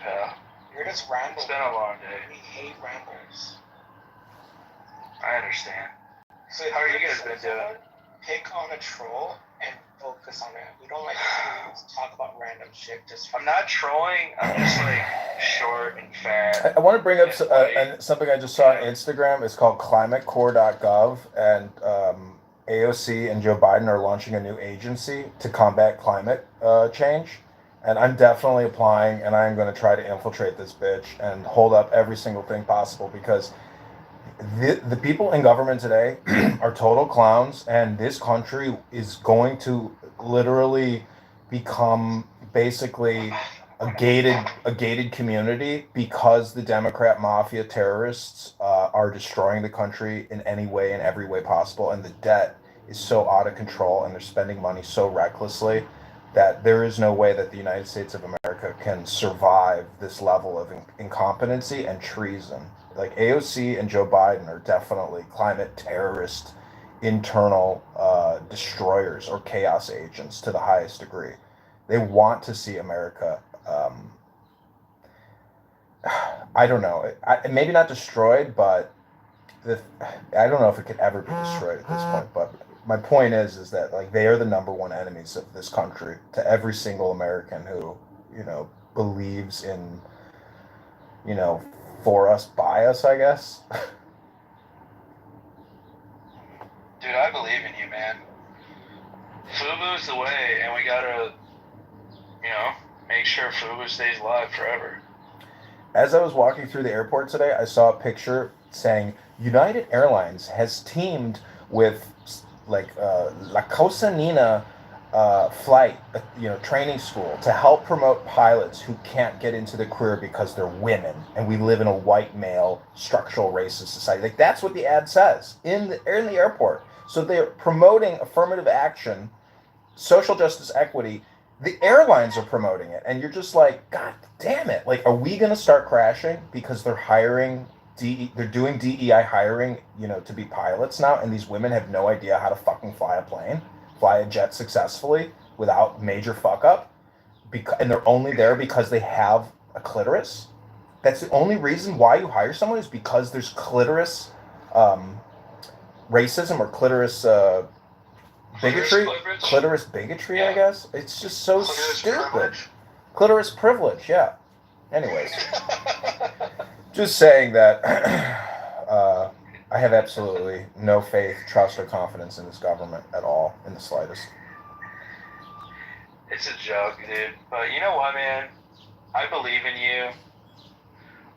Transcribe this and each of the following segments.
pal. You're just rambling. It's been a long day. We hate rambles. I understand. So How are you guys been doing? Pick on a troll and focus on it. We don't like to talk about random shit. I'm not trolling. I'm just like short and fat. I want to bring up something I just saw on Instagram. It's called climatecore.gov, and AOC and Joe Biden are launching a new agency to combat climate change. And I'm definitely applying, and I'm going to try to infiltrate this bitch and hold up every single thing possible, because the people in government today are total clowns, and this country is going to literally become basically a gated community, because the Democrat mafia terrorists are destroying the country in any way and every way possible, and the debt is so out of control, and they're spending money so recklessly that there is no way that the United States of America can survive this level of incompetency and treason. Like, AOC and Joe Biden are definitely climate terrorist, internal destroyers or chaos agents to the highest degree. They want to see America, I don't know, maybe not destroyed, but I don't know if it could ever be destroyed at this point. But my point is that, like, they are the number one enemies of this country to every single American who, believes in, for us, by us, I guess. Dude, I believe in you, man. FUBU's the way, and we gotta, make sure FUBU stays alive forever. As I was walking through the airport today, I saw a picture saying United Airlines has teamed with, La Cosa Nina flight, training school, to help promote pilots who can't get into the career because they're women, and we live in a white male structural racist society. Like, that's what the ad says in the airport. So they're promoting affirmative action, social justice, equity. The airlines are promoting it, and you're just like, God damn it! Like, are we gonna start crashing because they're hiring? They're doing DEI hiring, to be pilots now, and these women have no idea how to fucking fly a jet successfully without major fuck up, and they're only there because they have a clitoris. That's the only reason why you hire someone, is because there's clitoris racism or clitoris bigotry. Clitoris bigotry, yeah. I guess. It's just so stupid. Clitoris privilege, yeah. Anyways. Just saying that I have absolutely no faith, trust, or confidence in this government at all, in the slightest. It's a joke, dude. But you know what, man? I believe in you.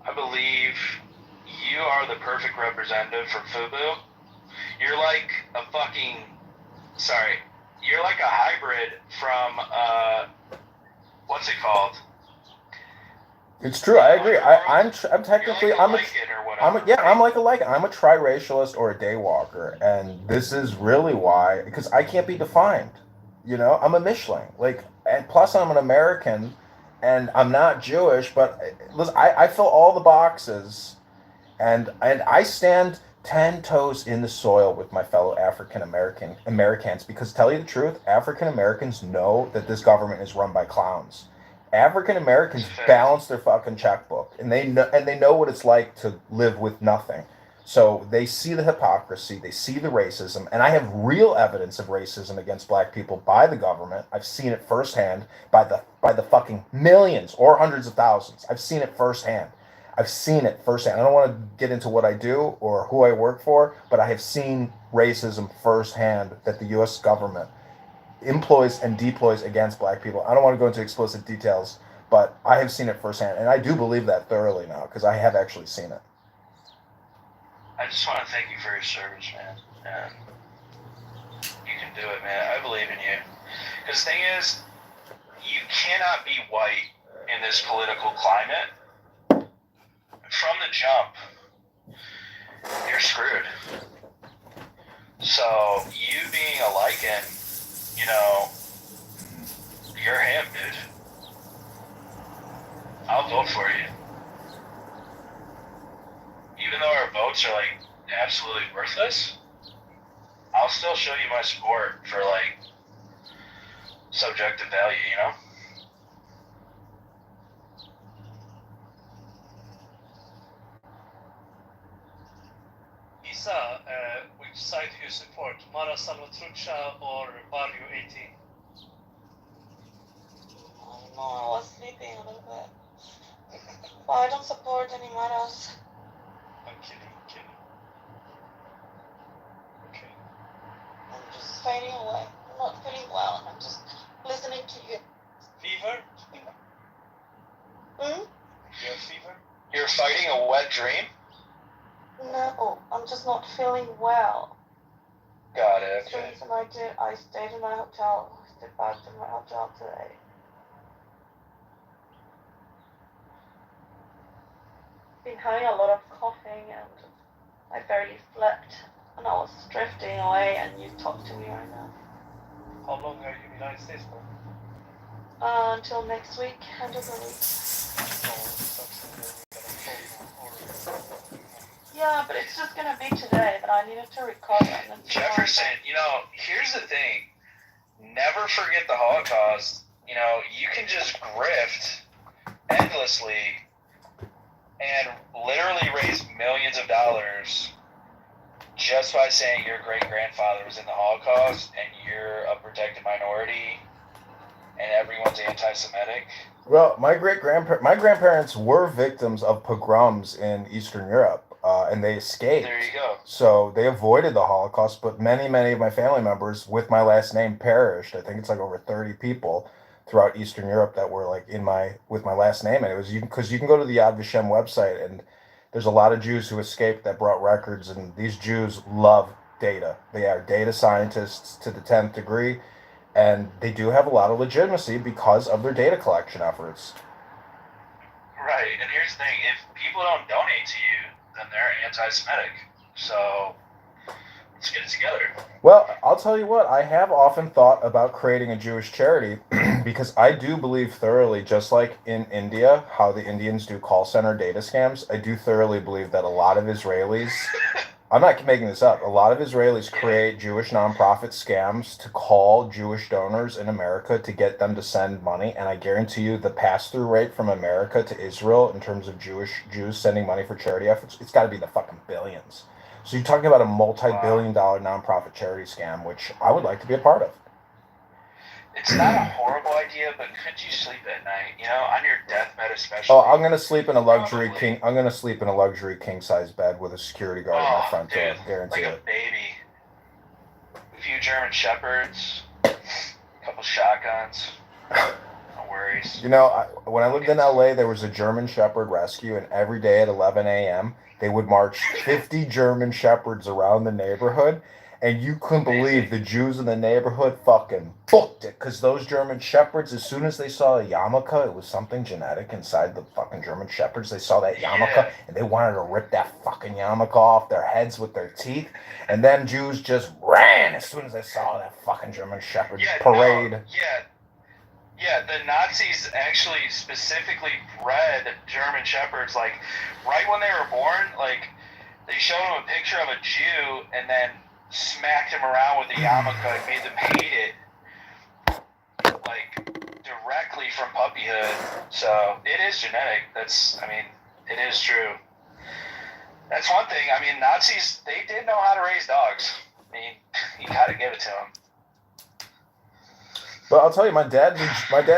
I believe you are the perfect representative for FUBU. You're like a fucking... Sorry. You're like a hybrid from... what's it called? It's true. I agree. I'm technically like I'm like a Lycan. I'm a triracialist or a daywalker, and this is really why, because I can't be defined. I'm a Mischling. Like, and plus I'm an American, and I'm not Jewish. But listen, I fill all the boxes, and I stand 10 toes in the soil with my fellow African Americans, because, tell you the truth, African Americans know that this government is run by clowns. African Americans balance their fucking checkbook, and they know what it's like to live with nothing. So they see the hypocrisy, they see the racism, and I have real evidence of racism against black people by the government. I've seen it firsthand by the fucking millions or hundreds of thousands. I've seen it firsthand. I don't want to get into what I do or who I work for, but I have seen racism firsthand that the U.S. government employs and deploys against black people. I don't want to go into explicit details, but I have seen it firsthand, and I do believe that thoroughly now, because I have actually seen it. I just want to thank you for your service, man. And you can do it, man. I believe in you. Because the thing is, you cannot be white in this political climate. From the jump, you're screwed. So, you being a Lycan, you're him, dude. I'll vote for you. Even though our votes are, absolutely worthless, I'll still show you my support for, subjective value, Salvatrucha or Barrio 18? No, I was sleeping a little bit. But I don't support any matters. I'm kidding. Okay. I'm just fading away. I'm not feeling well, and I'm just listening to you. Fever? Hmm? You have fever? You're fighting a wet dream? No, I'm just not feeling well. Got it, The okay. reason I stayed in my hotel. I stayed back in my hotel today. Been having a lot of coughing, and I barely slept, and I was drifting away, and you talk to me right now. How long are you in the United States for? Until next week, end of the week. Yeah, but it's just gonna be today, but I needed to recover. And then Jefferson, here's the thing. Never forget the Holocaust. You can just grift endlessly and literally raise millions of dollars just by saying your great-grandfather was in the Holocaust and you're a protected minority and everyone's anti-Semitic. Well, my grandparents were victims of pogroms in Eastern Europe, and they escaped. There you go. So they avoided the Holocaust, but many of my family members with my last name perished. I think it's like over 30 people throughout Eastern Europe that were like with my last name, and it was because you can go to the Yad Vashem website, and there's a lot of Jews who escaped that brought records, and these Jews love data. They are data scientists to the 10th degree. And they do have a lot of legitimacy because of their data collection efforts. Right, and here's the thing. If people don't donate to you, then they're anti-Semitic. So, let's get it together. Well, I'll tell you what, I have often thought about creating a Jewish charity because I do believe thoroughly, just like in India, how the Indians do call center data scams, I do thoroughly believe that a lot of Israelis... I'm not making this up. A lot of Israelis create Jewish nonprofit scams to call Jewish donors in America to get them to send money. And I guarantee you the pass-through rate from America to Israel in terms of Jews sending money for charity efforts, it's got to be the fucking billions. So you're talking about a multi-billion-dollar nonprofit charity scam, which I would like to be a part of. It's not a horrible idea, but could you sleep at night? On your deathbed especially. Oh, I'm gonna sleep in a luxury king size bed with a security guard at my front door. Guarantee like a baby. A few German shepherds, a couple shotguns. No worries. When I lived in LA, there was a German Shepherd rescue, and every day at 11 a.m. they would march 50 German Shepherds around the neighborhood. And you couldn't believe the Jews in the neighborhood fucking booked it. Because those German Shepherds, as soon as they saw a yarmulke, it was something genetic inside the fucking German Shepherds. They saw that yarmulke, and they wanted to rip that fucking yarmulke off their heads with their teeth. And then Jews just ran as soon as they saw that fucking German Shepherd parade. Yeah, the Nazis actually specifically bred German Shepherds, like, right when they were born, like, they showed them a picture of a Jew, and then smacked him around with the yarmulke and made them hate it, like, directly from puppyhood. So, it is genetic. It is true. That's one thing. Nazis, they did know how to raise dogs. You gotta give it to them. But I'll tell you, my dad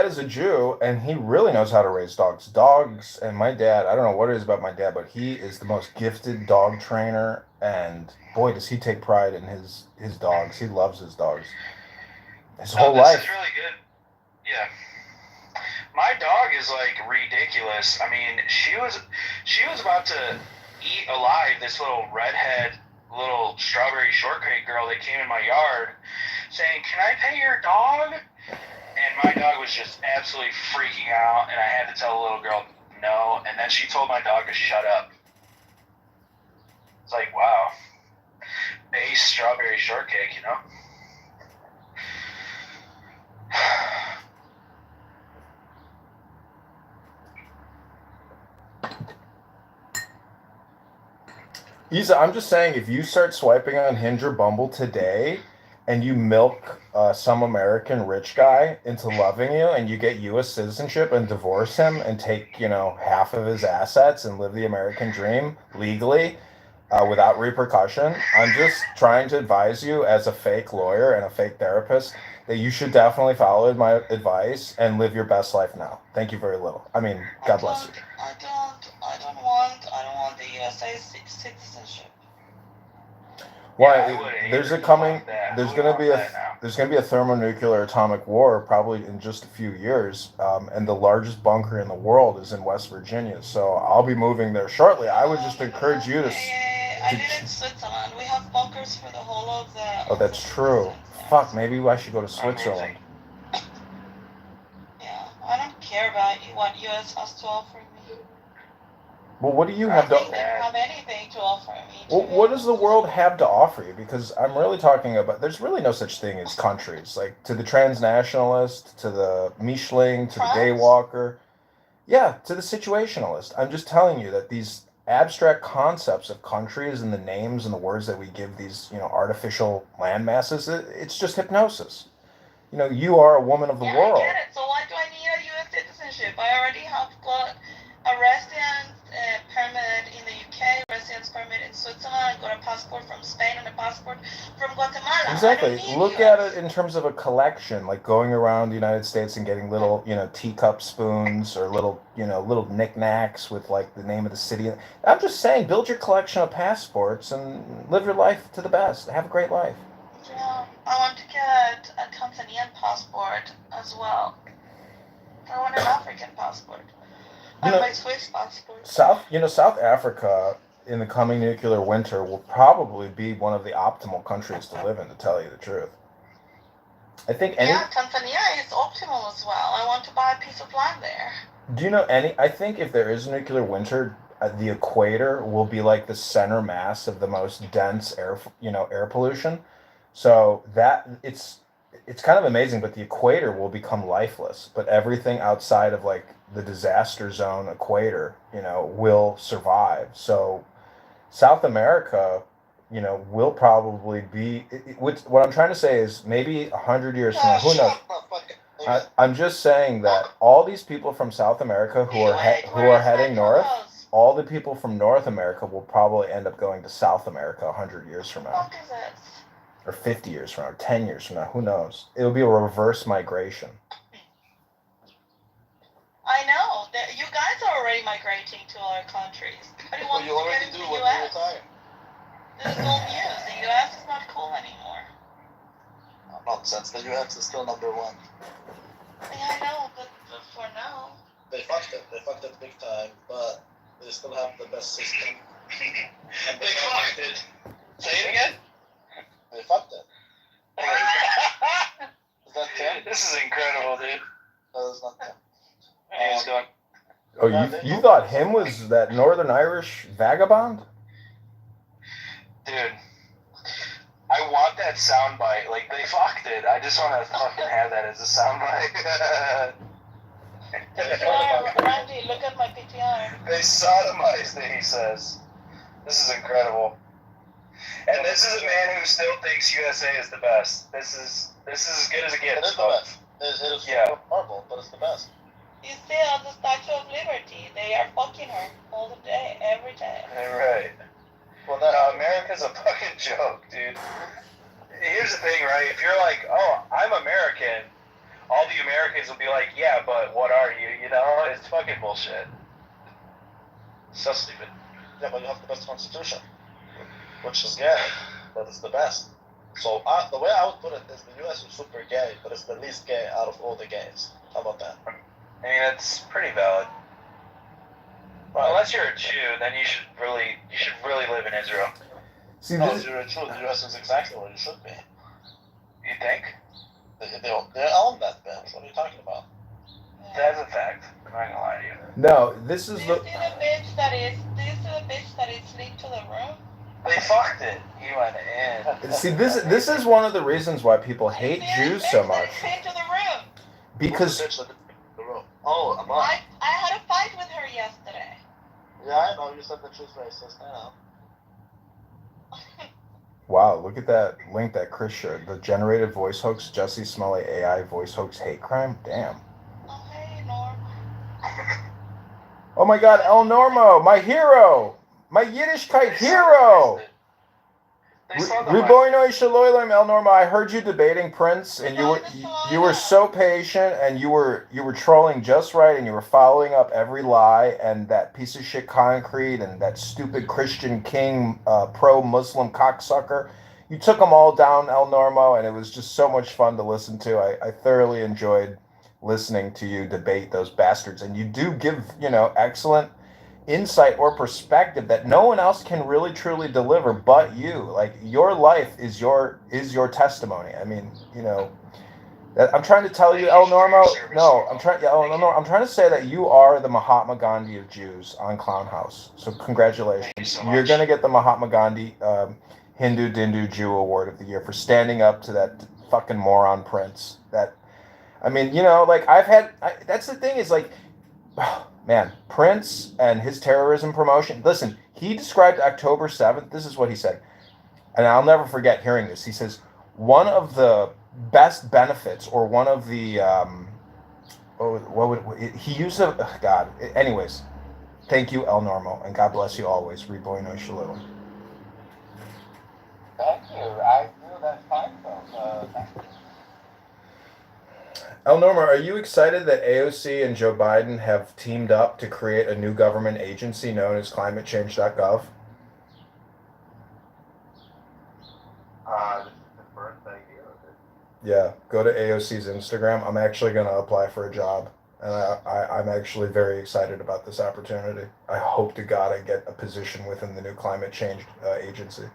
is a Jew, and he really knows how to raise dogs. Dogs, and my dad, I don't know what it is about my dad, but he is the most gifted dog trainer, and boy, does he take pride in his dogs. He loves his dogs. His whole life. This is really good. Yeah. My dog is, like, ridiculous. She was about to eat alive this little redhead, little strawberry shortcake girl that came in my yard saying, "Can I pet your dog?" And my dog was just absolutely freaking out, and I had to tell the little girl no, and then she told my dog to shut up. It's like, wow. Base strawberry shortcake, Isa, I'm just saying, if you start swiping on Hinge or Bumble today, and you milk some American rich guy into loving you, and you get U.S. citizenship and divorce him and take, half of his assets and live the American dream legally, without repercussion. I'm just trying to advise you as a fake lawyer and a fake therapist that you should definitely follow my advice and live your best life now. Thank you very little. I mean, God bless you. I don't want the USA citizenship. Why? Yeah, I would There's a either. coming. Fuck that. There's Who gonna wants be a. that now? There's gonna be a thermonuclear atomic war probably in just a few years, and the largest bunker in the world is in West Virginia. So I'll be moving there shortly. I would just encourage you to. I live in Switzerland. We have bunkers for the whole of the. Oh, that's true. Fuck, maybe I should go to Switzerland. Yeah, I don't care about what US has to offer me. Well, what do you I have think to? they don't have anything to offer me. Well, what does the world have to offer you? Because I'm really talking about. There's really no such thing as countries. Like to the transnationalist, to the Mischling, to the day France? walker. Yeah, to the situationalist. I'm just telling you that these abstract concepts of countries and the names and the words that we give these, artificial land masses, it's just hypnosis. You are a woman of the world. I get it. So why do I need a U.S. citizenship? I already have got a residence permit in the UK, residence permit in Switzerland. I got a passport from Spain and a passport from Guatemala. Exactly. Look at it in terms of a collection, like going around the United States and getting little, teacup spoons or little knickknacks with like the name of the city. I'm just saying, build your collection of passports and live your life to the best. Have a great life. Yeah, I want to get a Tanzanian passport as well. I want an African passport. And my Swiss passport. South Africa in the coming nuclear winter will probably be one of the optimal countries to live in, to tell you the truth. I think Tanzania is optimal as well. I want to buy a piece of land there. Do you know I think if there is a nuclear winter, the equator will be like the center mass of the most dense air pollution. So that it's kind of amazing, but the equator will become lifeless, but everything outside of like the disaster zone equator, will survive. So South America, will probably be. What I'm trying to say is maybe 100 years from now, who knows? I'm just saying that all these people from South America who are heading north, all the people from North America will probably end up going to South America 100 years from now. What is it? Or 50 years from now, or 10 years from now, who knows? It'll be a reverse migration. I know that you guys are already migrating to other countries. But you want to get into the US. This is old news. The US is not cool anymore. Nonsense. The US is still number one. Yeah, I know, but for now. They fucked it. They fucked it big time, but they still have the best system. They fucked it. Say it again. They fucked it. Is that Tim? This is incredible, dude. No, that's not Tim. He was going. Oh, you thought him was that Northern Irish vagabond? Dude, I want that soundbite. Like, they fucked it. I just want to fucking have that as a soundbite. Randy, look at my PTR. They sodomized it, he says. This is incredible. And this is a man who still thinks USA is the best. This is as good as it gets. It is the best. It is horrible, but it's the best. You see on the Statue of Liberty, they are fucking her all the day, every day. Right. Well, no, America's a fucking joke, dude. Here's the thing, right? If you're like, oh, I'm American, all the Americans will be like, yeah, but what are you? It's fucking bullshit. So stupid. Yeah, but you have the best constitution, which is gay, but it's the best. So the way I would put it is the US is super gay, but it's the least gay out of all the gays. How about that? I mean, it's pretty valid. Well, unless you're a Jew, then you should really live in Israel. See, No, you're a Jew. The US is exactly where you should be. You think? They own that bitch. What are you talking about? That's a fact. I'm not gonna lie to you. no, this is Do you the. see the bitch that is linked to the room? They fucked it. He went in. See, this is one of the reasons why people hate Jews so much. Linked to the room. Because Who's the bitch that did the room? Oh, Amon. I had a fight with her yesterday. Yeah, I know. You said that she's racist. I know. wow, look at that link that Chris shared. The generated voice hoax, Jesse Smolley AI voice hoax hate crime. Damn. Oh, hey, Norm. Oh my God, El Normo, my hero, My Yiddishkeit hero! They saw the Ribono Shaloilem El Norma. I heard you debating Prince, and you were so patient, and you were trolling just right, and you were following up every lie, and that piece of shit Concrete, and that stupid Christian King pro-Muslim cocksucker. You took them all down, El Normo, and it was just so much fun to listen to. I thoroughly enjoyed listening to you debate those bastards, and you do give excellent insight or perspective that no one else can really truly deliver but you. Like, your life is your testimony. I mean, that I'm trying to tell you, El Normo. No, I'm trying. I'm trying to say that you are the Mahatma Gandhi of Jews on Clown House. So congratulations. Thank you so You're much. gonna get the Mahatma Gandhi Hindu Dindu Jew Award of the Year for standing up to that fucking moron Prince. I mean, that's the thing is like, man, Prince and his terrorism promotion. Listen, he described October 7th. This is what he said. And I'll never forget hearing this. He says, one of the best benefits, or one of the, he used God. Anyways, thank you, El Normo, and God bless you always. Ribono Shalom. Thank you. I feel that's fine, though. Thank you. El Normo, are you excited that AOC and Joe Biden have teamed up to create a new government agency known as climatechange.gov? This is the first I hear of it. Yeah, go to AOC's Instagram. I'm actually going to apply for a job, and I'm actually very excited about this opportunity. I hope to God I get a position within the new climate change agency.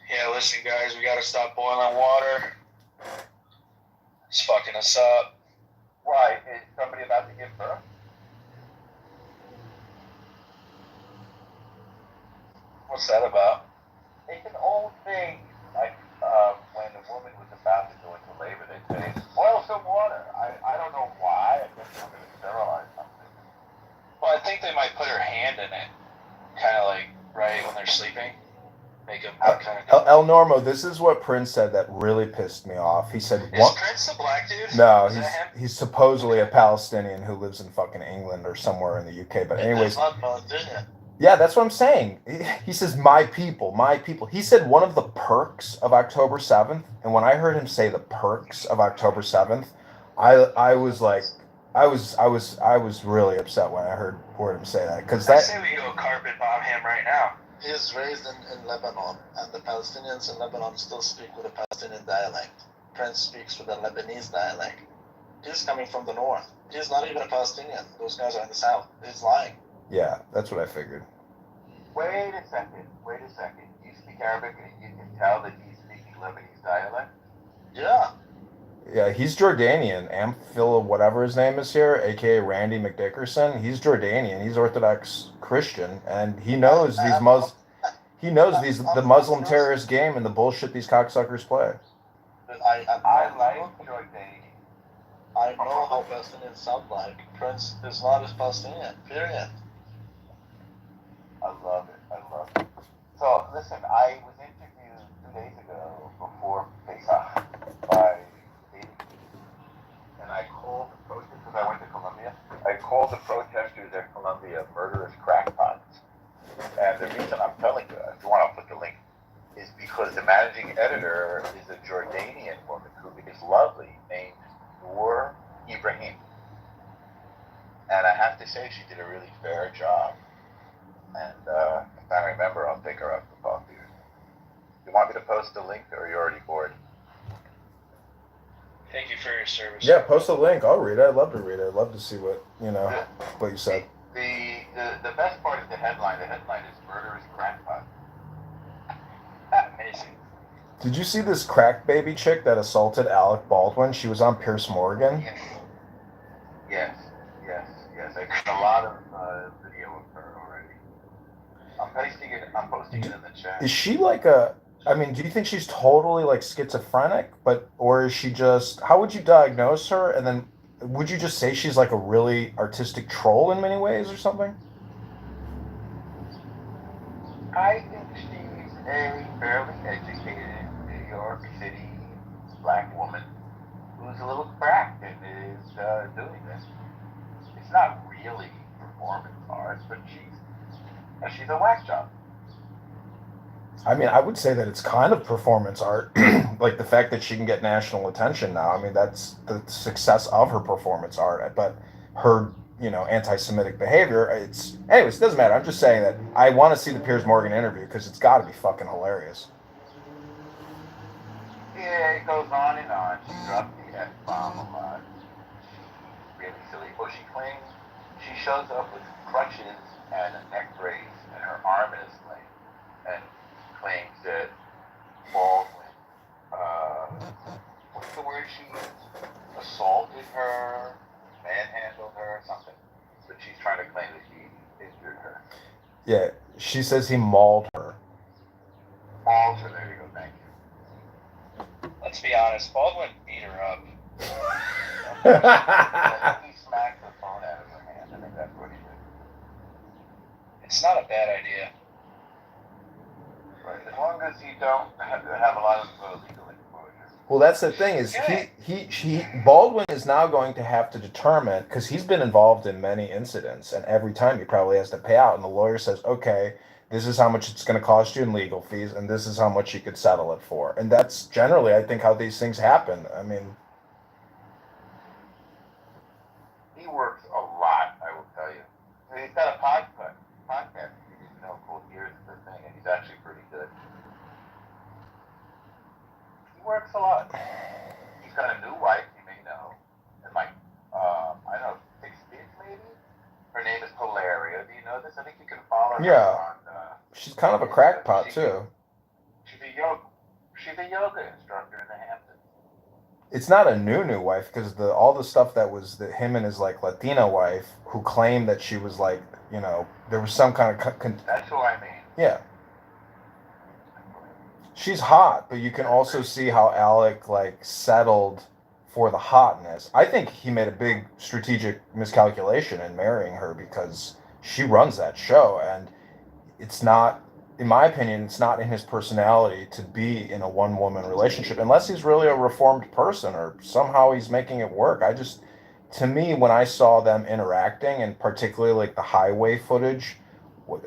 Yeah, listen, guys, we gotta stop boiling water. It's fucking us up. Why? Is somebody about to give birth? What's that about? It's an old thing. Like when a woman was about to go into labor, they say, boil some water. I don't know why. I guess they're going to sterilize something. Well, I think they might put her hand in it, kind of like right when they're sleeping. Make them kind of. El Normo, this is what Prince said that really pissed me off. He said, Is Prince the black dude? No, Is that him? he's supposedly a Palestinian who lives in fucking England or somewhere in the UK. But anyways, It's not Palestinian. yeah, that's what I'm saying. He says, my people, my people. He said one of the perks of October 7th, and when I heard him say the perks of October 7th, I was like, I was really upset when I heard him say that, because I say we go carpet bomb him right now. He is raised in Lebanon, and the Palestinians in Lebanon still speak with a Palestinian dialect. Prince speaks with a Lebanese dialect. He's coming from the north. He's not even a Palestinian. Those guys are in the south. He's lying. Yeah, that's what I figured. Wait a second. You speak Arabic and you can tell that he's speaking Lebanese dialect? Yeah. Yeah, he's Jordanian. Amphil, whatever his name is here, aka Randy McDickerson. He's Jordanian. He's Orthodox Christian, and he knows the Muslim terrorist game and the bullshit these cocksuckers play. I like Jordanian. I know how Palestinians sound like. Prince is not as Palestinian. Period. I love it. So listen, I was interviewed 2 days ago before Pesach by and I called the protesters, because I went to Colombia. I called the protesters at Colombia murderous crackpots. And the reason I'm telling you, if you want, I'll put the link, is because the managing editor is a Jordanian woman who is lovely, named Noor Ibrahim. And I have to say, she did a really fair job. And if I remember, I'll take her up to talk to you. You want me to post the link, or are you already bored? Thank you for your service. Yeah, post the link. I'll read it. I'd love to read it. I'd love to see what you said. The best part is the headline. The headline is "Murderous Crackpot." Amazing. Did you see this crack baby chick that assaulted Alec Baldwin? She was on Piers Morgan. Yes. I got a lot of video of her already. I'm posting it in the chat. Is she like do you think she's totally like schizophrenic, or is she just, how would you diagnose her? And then would you just say she's like a really artistic troll in many ways or something? I think she's a fairly educated New York City black woman who's a little cracked and is doing I mean, I would say that it's kind of performance art. Like the fact that she can get national attention now. I mean, that's the success of her performance art. But her, anti-Semitic behavior. Anyways, it doesn't matter. I'm just saying that I want to see the Piers Morgan interview because it's got to be fucking hilarious. Yeah, it goes on and on. She dropped the F-bomb a lot. Really silly. Well, she claims she shows up with crutches and a neck brace, and her arm is lame, and claims that Baldwin, what's the word she used? Assaulted her, manhandled her, something. But she's trying to claim that he injured her. Yeah, she says he mauled her. Mauled her, there you go, thank you. Let's be honest, Baldwin beat her up. I think he smacked the phone out of her hand. I think that's what he did. It's not a bad idea. Right. As long as you don't have a lot of legal exposure. Well, that's the thing is Baldwin is now going to have to determine, because he's been involved in many incidents, and every time he probably has to pay out, and the lawyer says, okay, this is how much it's going to cost you in legal fees, and this is how much you could settle it for. And that's generally, I think, how these things happen. I mean, He works a lot, I will tell you. He's got a podcast. He's cool years the thing, and he's actually pretty good. He works a lot. He's got a new wife, you may know, and I don't know, 6 kids maybe. Her name is Hilaria. Do you know this? I think you can follow her. Yeah. On, she's kind of a crackpot too. She's a yoga instructor in the Hamptons. It's not a new wife, because all the stuff that was him and his Latina wife, who claimed that she was there was some kind of That's who I mean. yeah. She's hot, but you can also see how Alec settled for the hotness. I think he made a big strategic miscalculation in marrying her, because she runs that show, and it's not, in my opinion, it's not in his personality to be in a one-woman relationship unless he's really a reformed person or somehow he's making it work. To me, when I saw them interacting, and particularly the highway footage,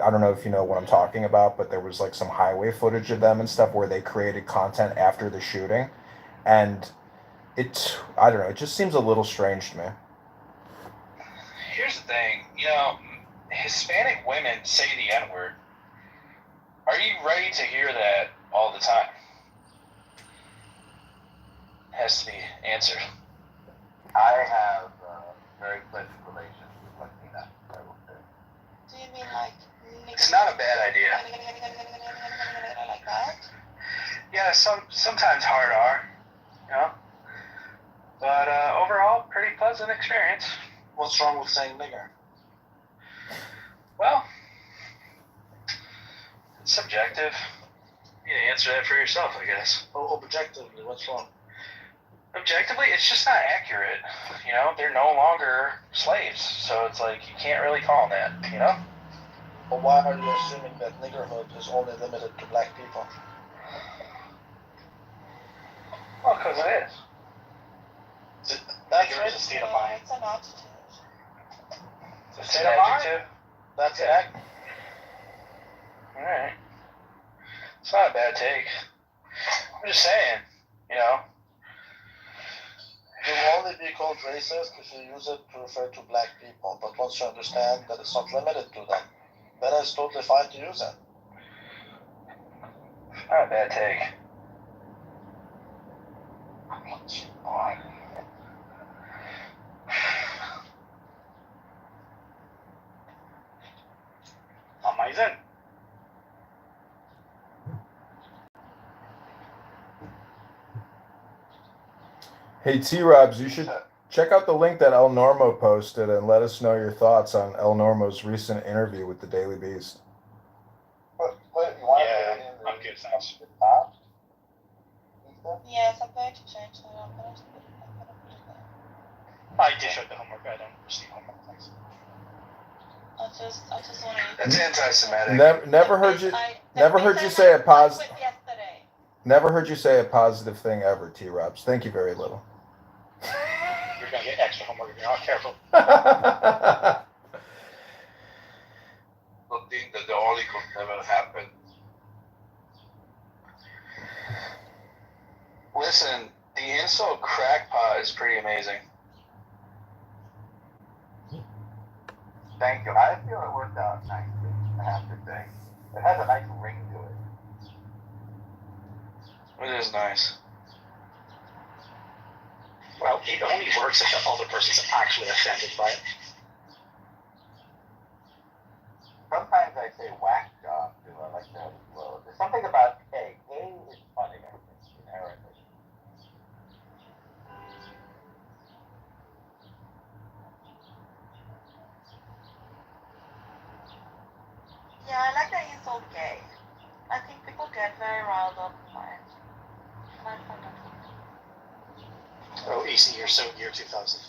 I don't know if you know what I'm talking about, but there was some highway footage of them and stuff where they created content after the shooting, and I don't know, it just seems a little strange to me. Here's the thing, Hispanic women say the N-word. Are you ready to hear that all the time? Has to be answered. I have very pleasant relations with Latina, I will say. Do you mean It's not a bad idea. like that? Yeah, sometimes hard R, but overall, pretty pleasant experience. What's wrong with saying nigger? Well, it's subjective. You need to answer that for yourself, I guess. Objectively, what's wrong? Objectively, it's just not accurate. They're no longer slaves, so it's you can't really call them that, But why are you assuming that niggerhood is only limited to black people? Well, because it is. That's Nigger is a state of mind. It's an attitude. It's an adjective. That's Yeah. it. Alright. It's not a bad take. I'm just saying, You will only be called racist if you use it to refer to black people, but once you understand that it's not limited to them, then it's totally fine to use it. Not a bad take. Amazing. Hey, T-Robs, you should check out the link that El Normo posted and let us know your thoughts on El Normo's recent interview with the Daily Beast. Wait, you want Yeah, to put it in I'm good, thanks. the top? Yes, I'm going to change it. I'm going to put it there. I did show the homework. I don't receive homework. Thanks. I just want to. That's anti-Semitic. Never heard you say a positive. Yesterday. Never heard you say a positive thing ever, T-Robs. Thank you very little. You're gonna get extra homework if you're not careful. Something that the only could never happen. Listen, the insult crackpot is pretty amazing. Thank you. I feel it worked out nicely, I have to say. It has a nice ring to it. It is nice. Well, it only works if the other person's actually offended by it. Sometimes I say whack job too. I like that as well. There's something about gay. Gay is funny, I think, inherently. Yeah, I like that insult gay. I think people get very riled up by it. And I find that funny. Oh, AC, you're so year 2000.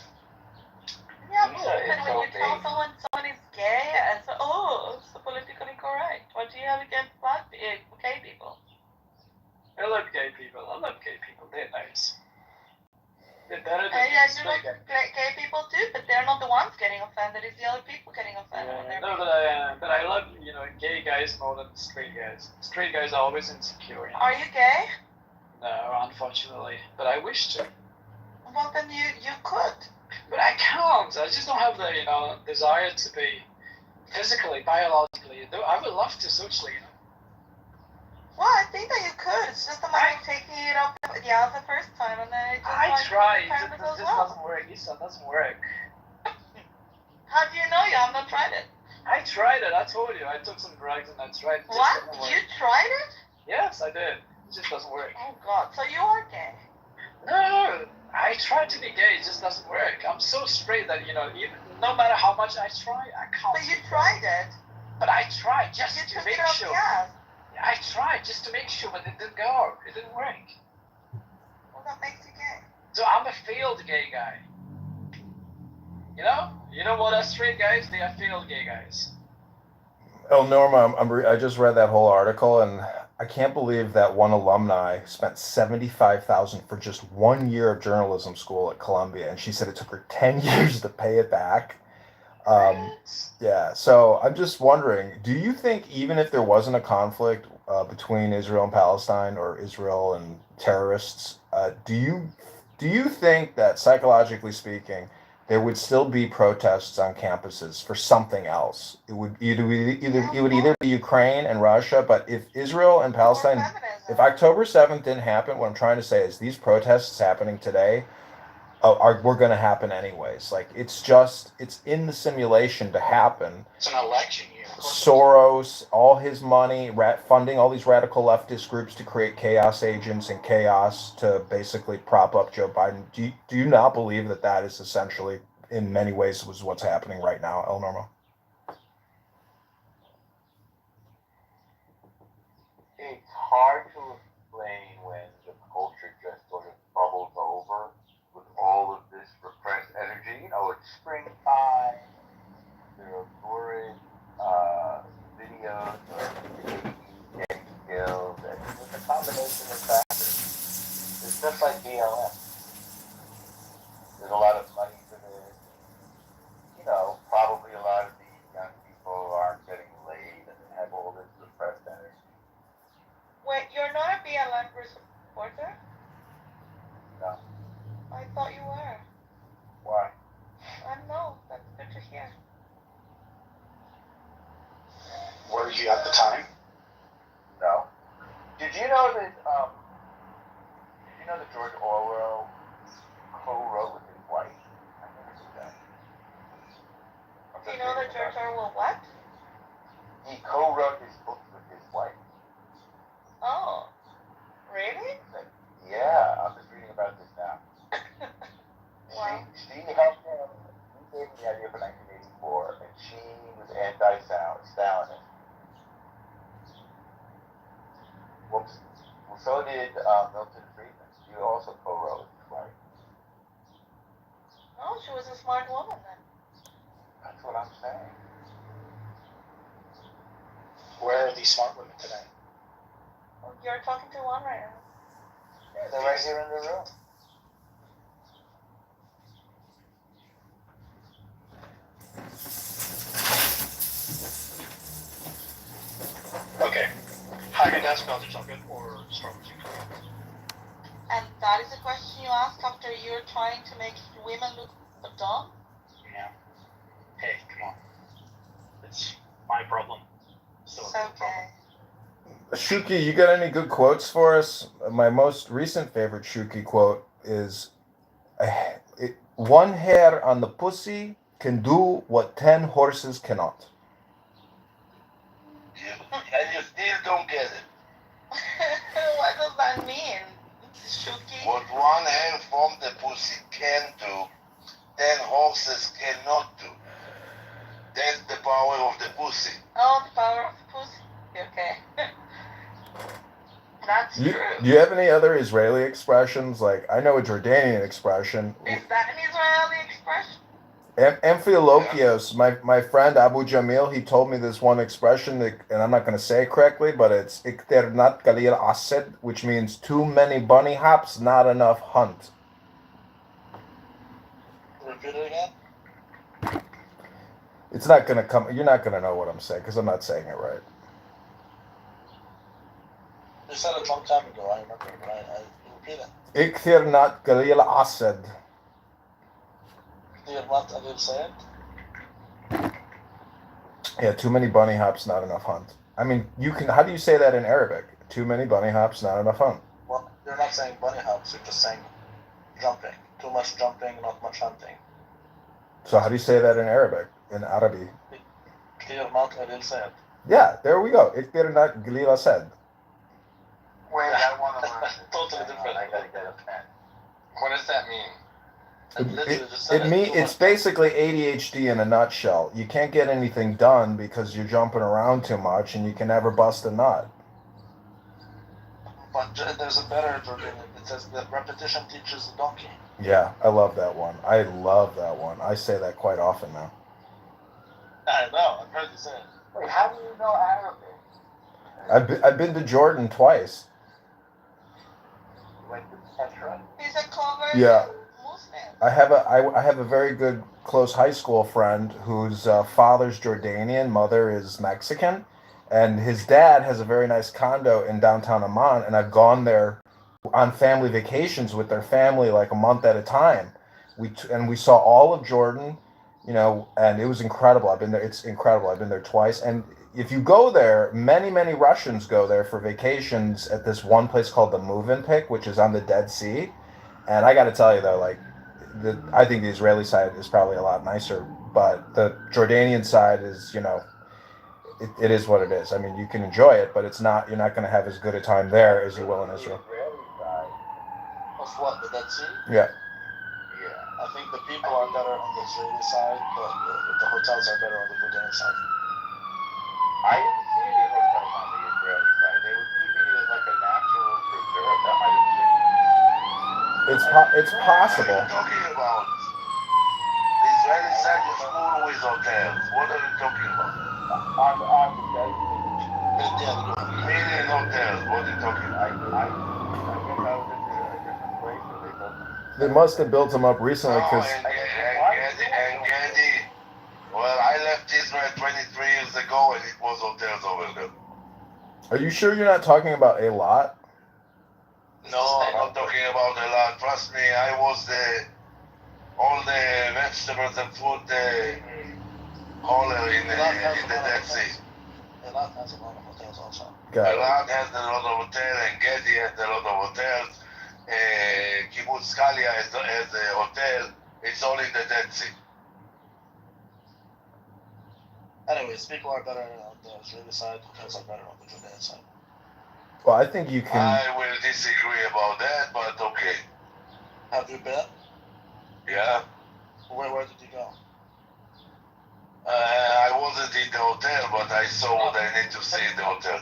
Yeah, Lisa but is when so you tell big. someone is gay, and so, oh, it's so politically correct. What do you have against gay people? I love gay people. I love gay people. They're nice. They're better than I do straight like guys. gay people too, but they're not the ones getting offended. It's the other people getting offended when they're. No, but I love gay guys more than straight guys. Straight guys are always insecure. Are you gay? No, unfortunately, but I wish to. Well, then you could. But I can't. I just don't have the desire to be physically, biologically. Though I would love to socially. Well, I think that you could. It's just a matter of taking it up the first time, and then it just I tried. kind It of just goes well. doesn't work. It doesn't work. How do you know? You have not tried it. I tried it. I told you. I took some drugs and I tried. It just What? doesn't work. You tried it? Yes, I did. It just doesn't work. Oh God! So you are gay? No, I tried to be gay. It just doesn't work. I'm so straight that even no matter how much I try, I can't. But you tried it. But I tried just You to took make it off sure. the ass. I tried just to make sure, but it didn't go. It didn't work. Well, that makes you gay. So I'm a failed gay guy. You know what? Us straight guys, they are failed gay guys. Oh, Norma, I just read that whole article, and I can't believe that one alumni spent $75,000 for just 1 year of journalism school at Columbia, and she said it took her 10 years to pay it back. Yeah, so I'm just wondering, do you think even if there wasn't a conflict between Israel and Palestine, or Israel and terrorists, do you think that psychologically speaking, there would still be protests on campuses for something else? It would either be Ukraine and Russia, but if Israel and Palestine, if October 7th didn't happen, what I'm trying to say is these protests happening today we're going to happen anyways. Like it's in the simulation to happen. It's an election year. Soros, all his money, funding all these radical leftist groups to create chaos agents and chaos to basically prop up Joe Biden. Do you not believe that is essentially, in many ways, was what's happening right now, El Normo? It's hard to explain when the culture just sort of bubbles over with all of this repressed energy. It's springtime. There are lurid videos of babies getting killed, and it's a combination of factors. It's just like BLM. There's a lot of money for this. Probably a lot of these young people aren't getting laid and have all this repressed energy. Wait, you're not a BLM supporter? No. I thought you were. Why? I don't know. That's good to hear. Were you at the time? No. Did you know that George Orwell co-wrote with his wife? I never knew that. Do you know that George Orwell what? He co-wrote his books with his wife. Oh. Really? Yeah, I'm just reading about this now. Wow. She helped him. He gave him the idea for 1984, and she was anti-Stalinist. Whoops. Well, so did Milton Friedman. She also co-wrote with his wife. Oh, she was a smart woman then. That's what I'm saying. Where are these smart women today? Well, you're talking to one right now. Yeah, they're right here in the room. Okay. Haagen-Dazs Belgian chocolate or strawberry chocolate? And that is a question you ask after you're trying to make women look dumb? Yeah. Hey, come on. It's my problem. So It's okay. Shuki, you got any good quotes for us? My most recent favorite Shuki quote is one hair on the pussy can do what 10 horses cannot. And you still don't get it. What does that mean, Shuki? What one hand from the pussy can do, 10 horses cannot do. That's the power of the pussy. Oh, the power of the pussy. Okay. That's Do true. you have any other Israeli expressions? Like, I know a Jordanian expression. Is that an Israeli expression? Amphilochios, my friend Abu Jamil, he told me this one expression, and I'm not going to say it correctly, but it's ikternat galil ased, which means too many bunny hops, not enough hunt. Repeat it again. It's not going to come, you're not going to know what I'm saying, because I'm not saying it right. You said it a long time ago, I remember, but I repeat it. Ikternat galil ased. Do you want I didn't say it? Yeah, too many bunny hops, not enough hunt. I mean, you can, how do you say that in Arabic? Too many bunny hops, not enough hunt. Well, you're not saying bunny hops, you're just saying jumping. Too much jumping, not much hunting. So how do you say that in Arabic, in Arabi? Clear mouth, I didn't say it. Yeah, there we go. Ikternat galil ased. Wait, I want to learn. Totally different. I gotta get a pen. What does that mean? It's basically ADHD in a nutshell. You can't get anything done because you're jumping around too much, and you can never bust a nut. But there's a better version. It says that repetition teaches the donkey. Yeah, I love that one. I love that one. I say that quite often now. I know, I've heard you say it. Wait, how do you know Arabic? I've been to Jordan twice. Like the Petra? He's a convert Yeah. Muslim. I have a very good close high school friend whose father's Jordanian, mother is Mexican, and his dad has a very nice condo in downtown Amman, and I've gone there on family vacations with their family like a month at a time. We saw all of Jordan, and it was incredible. I've been there. It's incredible. I've been there twice, and if you go there, many Russians go there for vacations at this one place called the Movenpick, which is on the Dead Sea. And I got to tell you though, like, I think the Israeli side is probably a lot nicer, but the Jordanian side is, it is what it is. I mean, you can enjoy it, but you're not going to have as good a time there as you will in Israel. Israeli side. Of what, the Dead Sea? Yeah. Yeah. I think the people are better on the Israeli side, but the hotels are better on the Jordanian side. I didn't see any hotels on the Israeli side. They were keeping it as like a natural preserve. That might have changed. It's What are possible. you talking about? The Israeli side is full with hotels. What are you talking about? On the desert. Million hotels. What are you talking I about? guess I was in a different place where they built them. They must have built them up recently Oh, because and Gedi. Well, I left Israel 23 years ago and it was hotels over there. are you sure you're not talking about a lot? No, I'm not talking about a lot. Trust me, I was all the vegetables and fruit hauler in the Dead Sea. Elat has a lot of hotels also. Got it. Elat has a lot of hotels, and Gedi has a lot of hotels. Kibbutz Scalia has a hotel. It's all in the Dead Sea. Anyways, people are better on the Israeli side, hotels are better on the Jordanian side. Well, I think you can. I will disagree about that, but okay. Have you been? Yeah. Where did you go? I wasn't in the hotel, but I saw what I need to see in the hotel.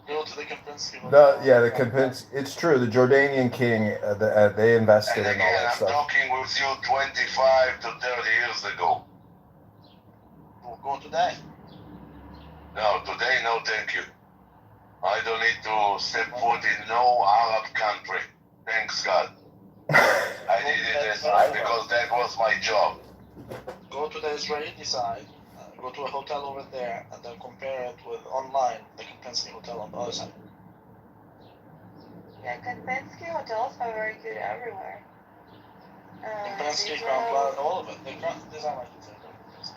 Go to the Kempinski Hotel. The Kempinski. It's true. The Jordanian king, they invested And in all again, that I'm stuff. talking with you 25 to 30 years ago. We'll go today. No, today, no thank you. I don't need to step foot in no Arab country. Thanks God. I needed it because that was my job. Go to the Israeli side, go to a hotel over there, and then compare it with online, the Kempinski Hotel on the other side. Yeah, Penske hotels are very good everywhere. Penske, Crown Plaza, all of it. They sound like it's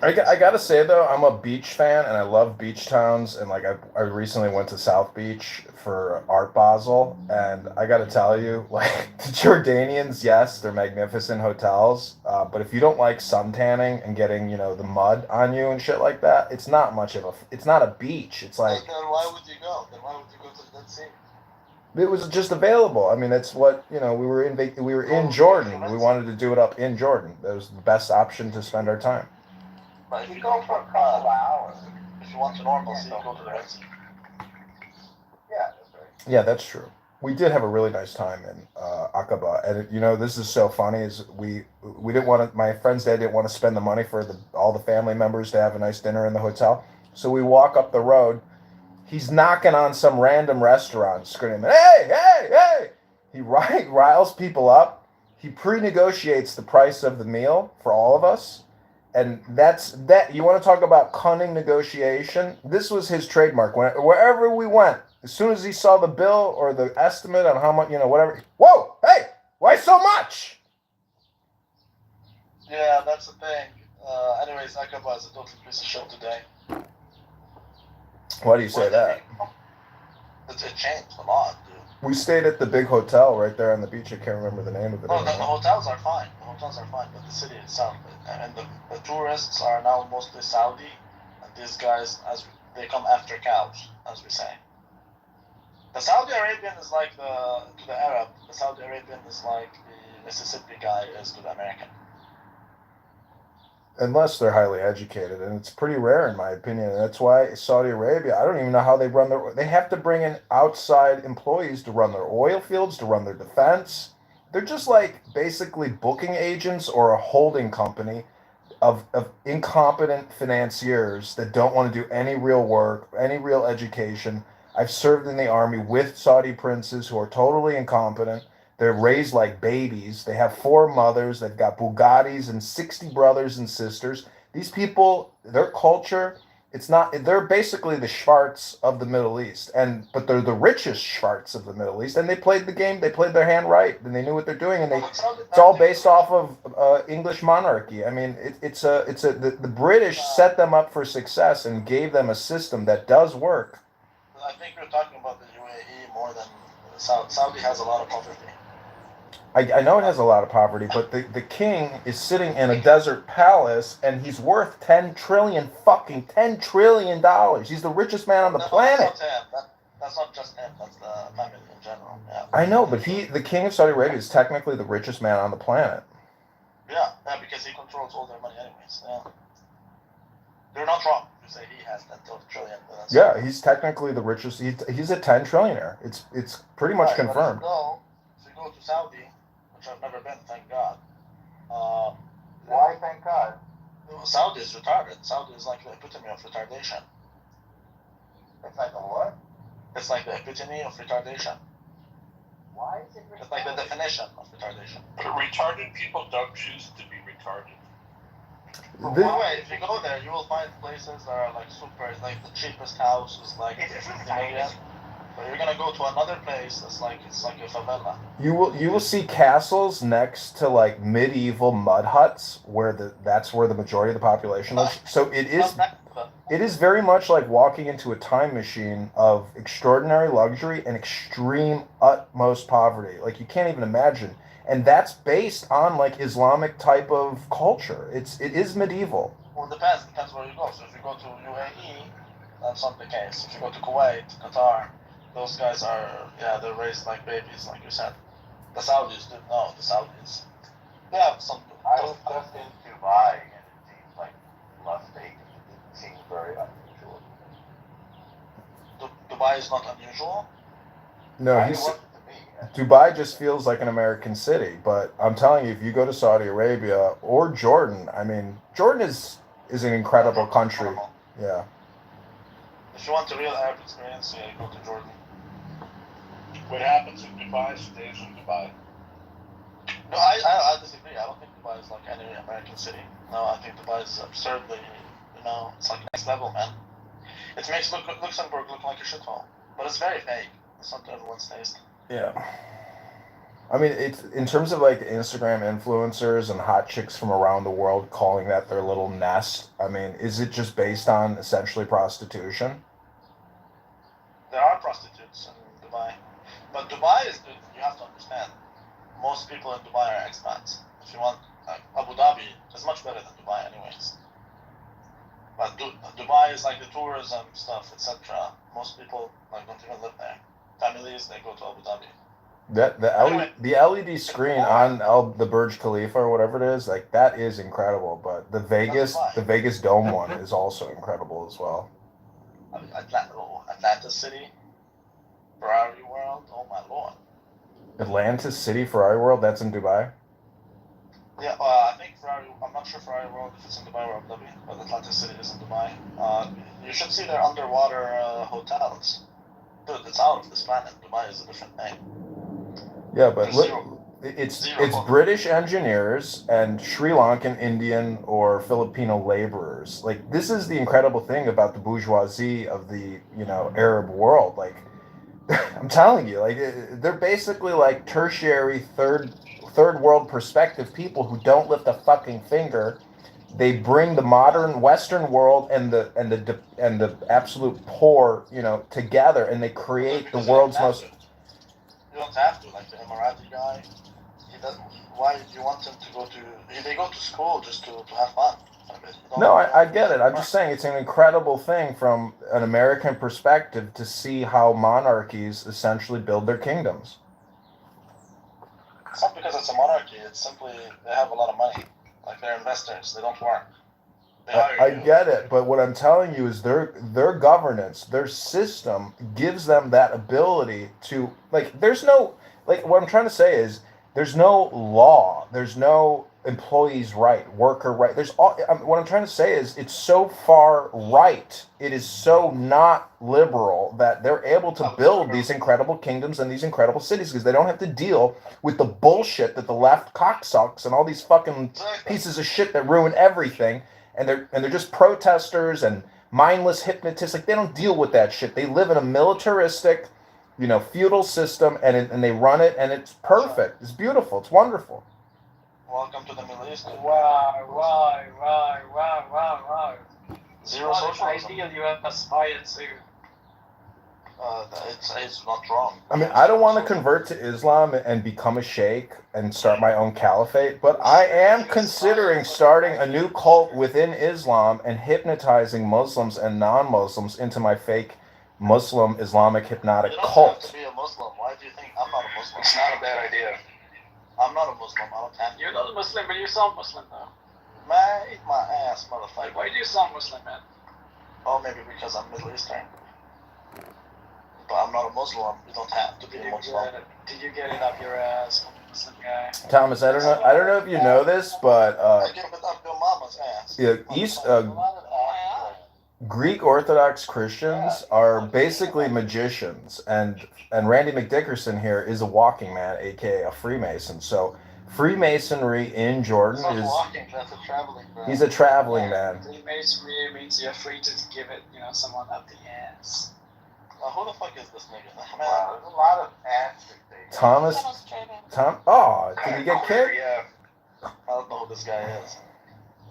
I gotta say though, I'm a beach fan and I love beach towns. And like I recently went to South Beach for Art Basel, and I gotta tell you, like the Jordanians, yes, they're magnificent hotels, but if you don't like sun tanning and getting the mud on you and shit like that, it's not much of it's not a beach. It's like then why would you go? Then why would you go to the Dead Sea? it was just available. I mean, that's what we were in Jordan. We wanted to do it up in Jordan. That was the best option to spend our time. But if you go for a couple of hours, if you want to normalcy, you go to the Red Sea. Yeah, that's right. Yeah, that's true. We did have a really nice time in Aqaba, and this is so funny. Is we didn't want to. My friend's dad didn't want to spend the money for all the family members to have a nice dinner in the hotel. So we walk up the road. He's knocking on some random restaurant, screaming, "Hey, hey, hey!" He riles people up. He pre-negotiates the price of the meal for all of us. And that's that. You want to talk about cunning negotiation? This was his trademark. Wherever we went, as soon as he saw the bill or the estimate on how much, whatever. Whoa, hey, why so much? Yeah, that's the thing. Anyways, Aqaba is a total piece of shit today. Why do you say that? It changed a lot, dude. We stayed at the big hotel right there on the beach. I can't remember the name of it. No, the hotels are fine. The hotels are fine, but the city itself, and the tourists are now mostly Saudi, and these guys, they come after cows, as we say. The Saudi Arabian is like to the Arab. The Saudi Arabian is like the Mississippi guy is to the American. Unless they're highly educated, and it's pretty rare in my opinion. And that's why Saudi Arabia, I don't even know how they run they have to bring in outside employees to run their oil fields, to run their defense. They're just like basically booking agents or a holding company of incompetent financiers that don't want to do any real work, any real education. I've served in the army with Saudi princes who are totally incompetent. They're raised like babies. They have 4 mothers. They've got Bugattis and 60 brothers and sisters. These people, their culture, they're basically the Schwartz of the Middle East. But they're the richest Schwartz of the Middle East. And they played the game. They played their hand right. And they knew what they're doing. And it's all based off of English monarchy. I mean, the British set them up for success and gave them a system that does work. I think we're talking about the UAE more than Saudi has a lot of poverty. I know it has a lot of poverty, but the king is sitting in a desert palace, and he's worth $10 trillion. He's the richest man on the planet. That's not him. That's not just him. That's the family in general. Yeah. I know, but the king of Saudi Arabia is technically the richest man on the planet. Yeah, because he controls all their money anyways. Yeah. You're not wrong to say he has that $12 trillion. Yeah, he's technically the richest. He's a 10 trillionaire. It's pretty much confirmed. If you go to Saudi, which I've never been, thank God. Why, thank God? Saudi is retarded. Saudi is like the epitome of retardation. It's like a what? It's like the epitome of retardation. Why is it retarded? It's like the definition of retardation. Retarded people don't choose to be retarded. If you go there, you will find places that are like super, like the cheapest house is like $50 million. But you're gonna go to another place that's like it's like a favela. You will see castles next to like medieval mud huts where that's where the majority of the population lives. So it is very much like walking into a time machine of extraordinary luxury and extreme utmost poverty. Like you can't even imagine. And that's based on like Islamic type of culture. It is medieval. Well, it depends where you go. So if you go to UAE, that's not the case. If you go to Kuwait, Qatar, those guys they're raised like babies, like you said. The Saudis didn't know. The Saudis, some. I was just in Dubai, and it seems like Las Vegas. It seems very unusual. Dubai is not unusual. No, Dubai just feels like an American city. But I'm telling you, if you go to Saudi Arabia or Jordan, I mean, Jordan is an incredible country. Yeah. If you want a real Arab experience, you go to Jordan. What happens in Dubai stays in Dubai. No, I disagree. I don't think Dubai is like any American city. No, I think Dubai is absurdly, it's like next level, man. It makes Luxembourg look like a shithole. But it's very fake. It's not to everyone's taste. Yeah. I mean, it's in terms of like Instagram influencers and hot chicks from around the world calling that their little nest. I mean, is it just based on essentially prostitution? There are prostitutes in Dubai, but Dubai is good. You have to understand. Most people in Dubai are expats. If you want, Abu Dhabi is much better than Dubai, anyways. But Dubai is like the tourism stuff, etc. Most people like don't even live there. Families they go to Abu Dhabi. That Anyway. the LED screen on the Burj Khalifa or whatever it is, like that is incredible. But the Vegas Dome one is also incredible as well. Atlanta City, Ferrari World. Oh my lord. Atlantis City Ferrari World, that's in Dubai. Yeah, I think Ferrari. I'm not sure Ferrari World if it's in Dubai or Abu Dhabi, but Atlanta City is in Dubai. You should see their underwater hotels. Dude, it's out of this planet. Dubai is a different thing. Yeah, but look, Zero. it's British engineers and Sri Lankan, Indian, or Filipino laborers. Like this is the incredible thing about the bourgeoisie of the Arab world. Like I'm telling you, like they're basically like tertiary third world perspective people who don't lift a fucking finger. They bring the modern Western world and the absolute poor, together, and they create the world's most. You don't have to, like the Emirati guy. He doesn't. Why do you want him to go to? They go to school just to have fun. No, I get it. I'm just saying it's an incredible thing from an American perspective to see how monarchies essentially build their kingdoms. It's not because it's a monarchy. It's simply they have a lot of money. Like they're investors. They don't work. I get it, but what I'm telling you is their governance, their system gives them that ability to there's no what I'm trying to say is there's no law, there's no employees' right, worker right. What I'm trying to say is it's so far right, it is so not liberal that they're able to build these incredible kingdoms and these incredible cities because they don't have to deal with the bullshit that the left cocksucks and all these fucking pieces of shit that ruin everything. And they're just protesters and mindless hypnotists. Like they don't deal with that shit. They live in a militaristic, feudal system, and they run it, and it's perfect. It's beautiful. It's wonderful. Welcome to the Middle East. Wow. Zero What an socialism. ideal you have aspired to. It's not wrong. I mean, I don't want to convert to Islam and become a sheikh and start my own caliphate, but I am considering starting a new cult within Islam and hypnotizing Muslims and non-Muslims into my fake Muslim Islamic hypnotic You don't have cult. to be a Muslim. Why do you think I'm not a Muslim? It's not a bad idea. I'm not a Muslim. I don't have to. You're not a Muslim, but you sound Muslim though. Man, eat my ass, Like, motherfucker. why do you sound Muslim, man? Oh, maybe because I'm Middle Eastern. But I'm not a Muslim. You don't have to be a Muslim. Did you get it up your ass, Muslim guy? Thomas, I don't know if you know this, but I give it up your mama's ass. Greek Orthodox Christians are basically magicians, and Randy McDickerson here is a walking man, aka a Freemason. So Freemasonry in Jordan It's not is walking, that's a traveling man. he's a traveling man. Freemasonry means you're free to give it, someone up the ass. Who the fuck is this nigga? Wow, there's a lot of answers there. Thomas, did he get kicked? Yeah. I don't know who this guy is.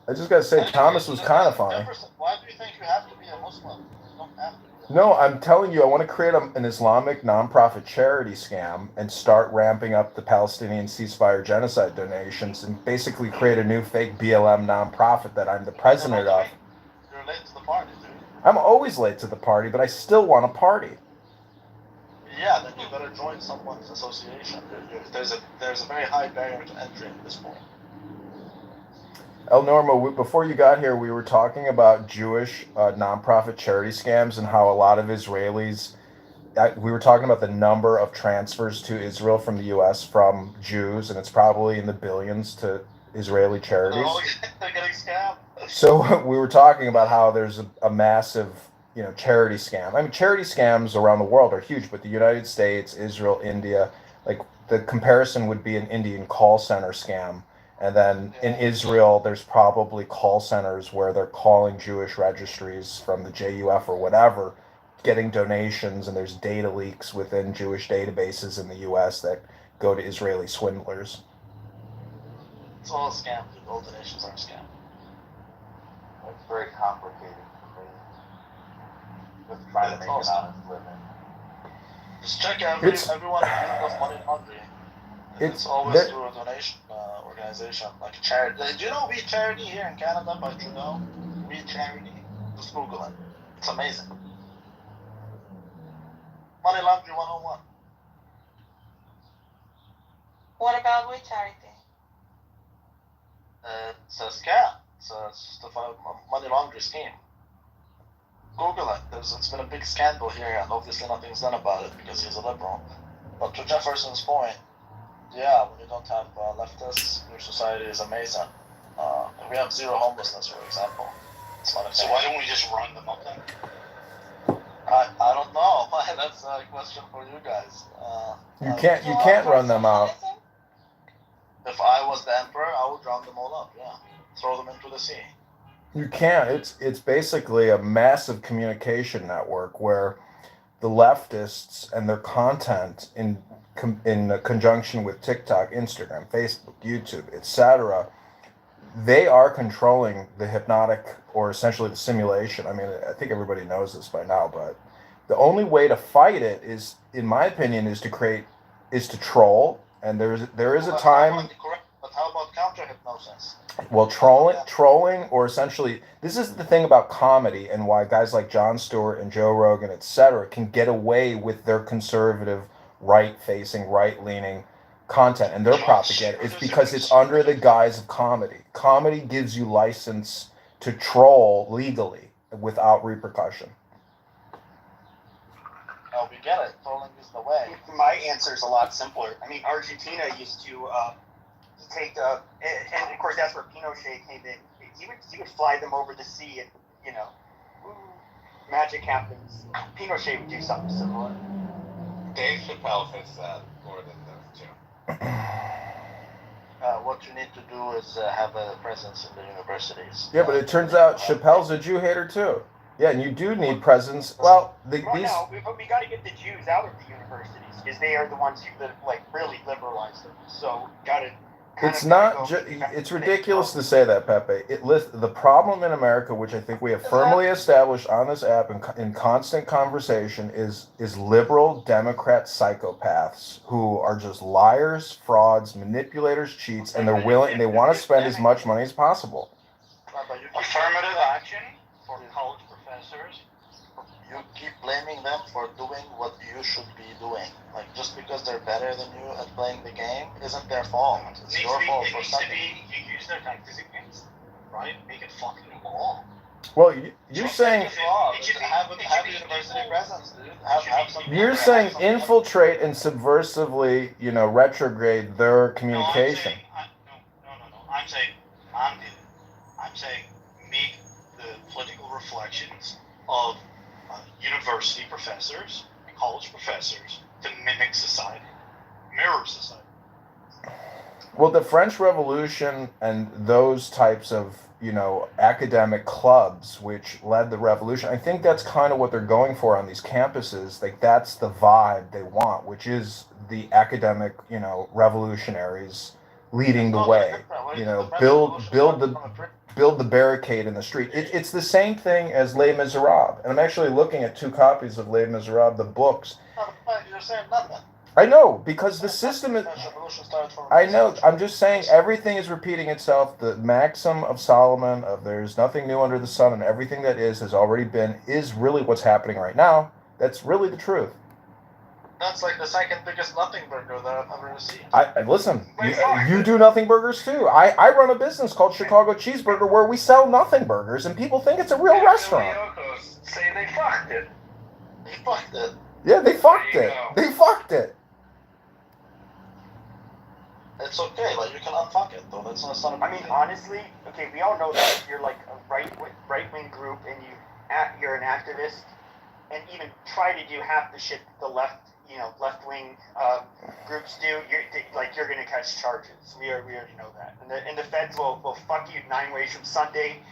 I just gotta say, Thomas was kind of funny. Why do you think you have to be a Muslim? You don't have to be. No, I'm telling you, I want to create an Islamic nonprofit charity scam and start ramping up the Palestinian ceasefire genocide donations and basically create a new fake BLM nonprofit that I'm the president of. You're late to the party, dude. I'm always late to the party, but I still want to party. Yeah, then you better join someone's association. There's a very high barrier to entry at this point. El Normo, before you got here, we were talking about Jewish nonprofit charity scams and how a lot of Israelis, we were talking about the number of transfers to Israel from the U.S. from Jews, and it's probably in the billions to Israeli charities. Oh, they're getting scammed. So we were talking about how there's a massive, charity scam. I mean, charity scams around the world are huge, but the United States, Israel, India, like the comparison would be an Indian call center scam. And then in Israel, there's probably call centers where they're calling Jewish registries from the JUF or whatever getting donations, and there's data leaks within Jewish databases in the U.S. that go to Israeli swindlers. It's all a scam, dude. All donations are a scam. It's very complicated for me. Just trying to make an honest living. Just check everyone accused of money laundering. It's always through a donation organization, like a charity. Do you know We Charity here in Canada by Trudeau? We Charity. Just Google it. It's amazing. Money laundering 101. What about with charity? It's a scam. It's just a money laundering scheme. Google it. It's been a big scandal here, and obviously nothing's done about it because he's a liberal. But to Jefferson's point, yeah, when you don't have leftists, your society is amazing. We have zero homelessness, for example. It's not a So why don't we just run them up then? I don't know. That's a question for you guys. You can't run them out. If I was the emperor, I would drown them all up. Yeah, throw them into the sea. You can't. It's basically a massive communication network where the leftists and their content in conjunction with TikTok, Instagram, Facebook, YouTube, etc., they are controlling the hypnotic, or essentially the simulation. I mean, I think everybody knows this by now, but the only way to fight it is, in my opinion, is to troll. And there is a time. But how about counter hypnosis? Well, trolling, or essentially, this is the thing about comedy and why guys like Jon Stewart and Joe Rogan, etc., can get away with their conservative, right-facing, right-leaning content and their propaganda. It's because it's under the guise of comedy. Comedy gives you license to troll legally without repercussion. Oh, we get it. Trolling is the way. My answer is a lot simpler. I mean, Argentina used to take and of course that's where Pinochet came in. He would fly them over the sea, and magic happens. Pinochet would do something similar. Dave Chappelle fits that more than those two. What you need to do is have a presence in the universities. Yeah, but it turns out Chappelle's a Jew hater too. Yeah, and you do need presence. Well, We got to get the Jews out of the universities because they are the ones who really liberalize them. So got to. It's not. It's ridiculous to say that, Pepe. The problem in America, which I think we have firmly established on this app in constant conversation, is liberal Democrat psychopaths who are just liars, frauds, manipulators, cheats, and they want to spend as much money as possible. Affirmative action for college professors. You keep blaming them for doing what you should be doing. Like, just because they're better than you at playing the game isn't their fault. It's your fault for something. You use their tactics against them, right? Make it fucking law. Well, you're saying have university presence, dude. Have some. You're saying infiltrate and subversively, retrograde their communication. No. I'm saying make the political reflections of university professors and college professors to mimic society, mirror society. Well, the French Revolution and those types of, academic clubs which led the revolution, I think that's kind of what they're going for on these campuses. Like, that's the vibe they want, which is the academic, revolutionaries leading the way. Build the barricade in the street. It's the same thing as Les Miserables. And I'm actually looking at 2 copies of Les Miserables, the books. You're saying nothing. I know, because the system is... I know, I'm just saying everything is repeating itself. The maxim of Solomon of there's nothing new under the sun and everything that is already been, is really what's happening right now. That's really the truth. That's like the second biggest nothing burger that I've ever received. Listen, you do nothing burgers too. I run a business called Chicago Cheeseburger where we sell nothing burgers and people think it's a real restaurant. Say they fucked it. They fucked it. Yeah, they fucked it. They fucked it. It's okay, like you can unfuck it though. That's not a I mean, honestly, okay, we all know that you're like a right-wing group and you're an activist, and even try to do half the shit the left-wing groups do. You're gonna catch charges. We already know that, and the feds will fuck you 9 ways from Sunday,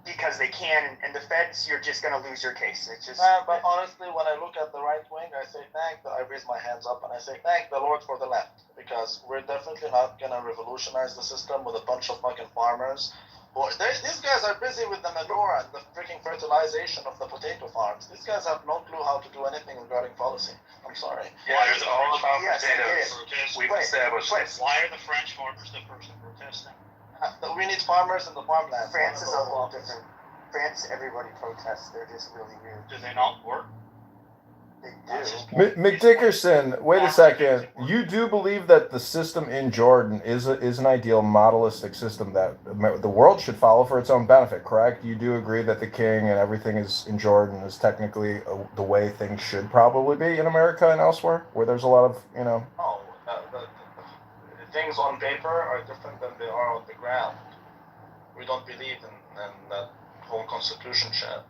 because they can, and the feds, you're just gonna lose your case. It's just. But honestly, when I look at the right wing, I say I raise my hands up and I say thank the Lord for the left, because we're definitely not gonna revolutionize the system with a bunch of fucking farmers. These guys are busy with the manure and the freaking fertilization of the potato farms. These guys have no clue how to do anything regarding policy. I'm sorry. Yeah, it's all about Yes, it potatoes. is. We've Wait, established wait. this. Why are the French farmers the first in protesting? We need farmers in the farmland. France is a whole different. France, everybody protests. They're just really weird. Do they not work? They do. McDickerson, wait a second. You do believe that the system in Jordan is an ideal modelistic system that the world should follow for its own benefit, correct? You do agree that the king and everything is in Jordan is technically the way things should probably be in America and elsewhere, where there's a lot of, No, the things on paper are different than they are on the ground. We don't believe in that whole constitution shit.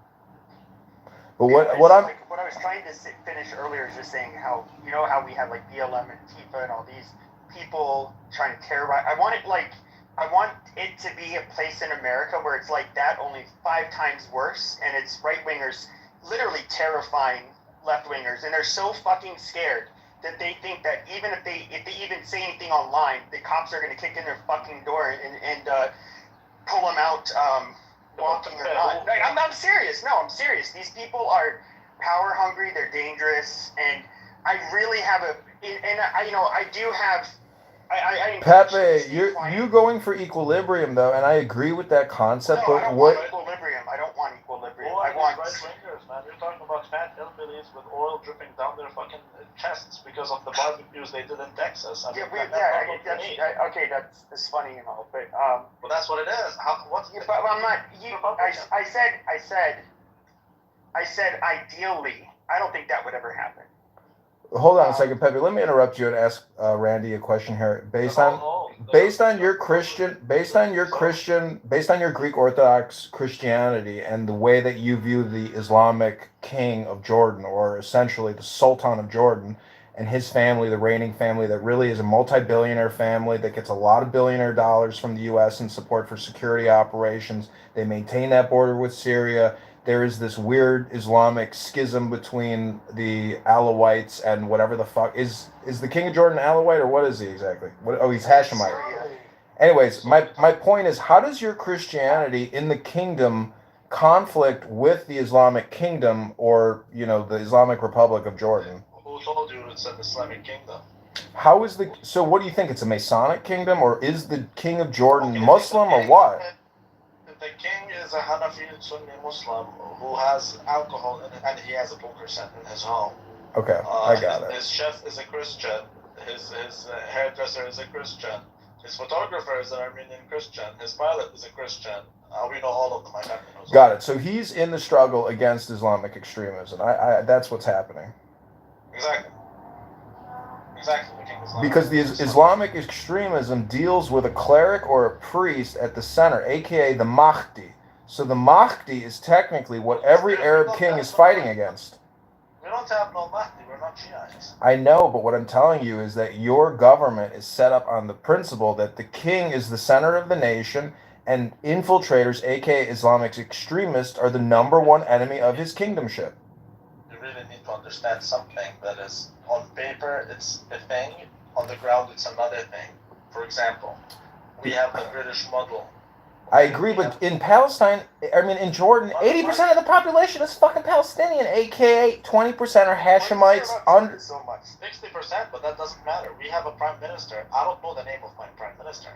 But what I was trying to finish earlier is just saying how we have like BLM and Tifa and all these people trying to terrorize. I want it to be a place in America where it's like that, only 5 times worse, and it's right wingers literally terrifying left wingers, and they're so fucking scared that they think that even if they even say anything online, the cops are gonna kick in their fucking door and pull them out. Walking or not. I'm serious. No, I'm serious. These people are power hungry. They're dangerous, and I really have I do have. Pepe, you going for equilibrium though, and I agree with that concept. No, but I don't what? want equilibrium. I don't want equilibrium. I I want. right wingers, man. You're talking about fat hillbillies with oil dripping down their fucking chests because of the barbecues they did in Texas. I mean, Okay, that's funny and all, but well, that's what it is. But I'm not. I said ideally. I don't think that would ever happen. Hold on a second, Pepe. Let me interrupt you and ask Randy a question here. Based on your Greek Orthodox Christianity and the way that you view the Islamic king of Jordan, or essentially the Sultan of Jordan, and his family, the reigning family that really is a multi-billionaire family that gets a lot of billionaire dollars from the U.S. in support for security operations. They maintain that border with Syria. There is this weird Islamic schism between the Alawites and whatever the fuck is the king of Jordan Alawite, or what is he exactly? He's Hashemite. Anyways, my point is, how does your Christianity in the kingdom conflict with the Islamic kingdom, or the Islamic Republic of Jordan? Who told you it's an Islamic kingdom? How is so what do you think? It's a Masonic kingdom, or is the king of Jordan Muslim, or what? The king is a Hanafi Sunni Muslim who has alcohol and he has a poker set in his home. Okay, I got it. His chef is a Christian. His hairdresser is a Christian. His photographer is an Armenian Christian. His pilot is a Christian. We know all of them. I happen to know. Got it. So he's in the struggle against Islamic extremism. I that's what's happening. Exactly. Because the Islamic extremism deals with a cleric or a priest at the center, aka the Mahdi. So the Mahdi is technically what every Arab king is fighting against. We don't have no Mahdi. We're not Shiites. I know, but what I'm telling you is that your government is set up on the principle that the king is the center of the nation, and infiltrators, aka Islamic extremists, are the #1 enemy of his kingdomship. You really need to understand something that is, on paper, it's a thing. On the ground, it's another thing. For example, we have the British model. I agree, but in Palestine, in Jordan, 80% of the population is fucking Palestinian, aka 20% are Hashemites. So much. 60%, but that doesn't matter. We have a prime minister. I don't know the name of my prime minister.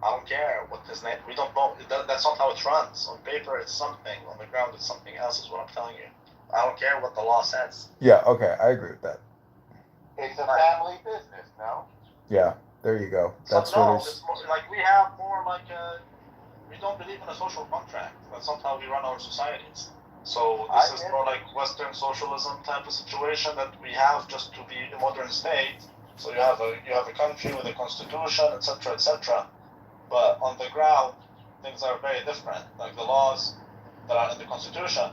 I don't care what his name. We don't know. That's not how it runs. On paper, it's something. On the ground, it's something else. Is what I'm telling you. I don't care what the law says. Yeah. Okay, I agree with that. It's a family business, no? Yeah. There you go. That's what it's more, like we have more like we don't believe in a social contract. That's not how we run our societies. So this is more like Western socialism type of situation that we have just to be a modern state. So you have a country with a constitution, etc., etc. But on the ground, things are very different. Like the laws that are in the constitution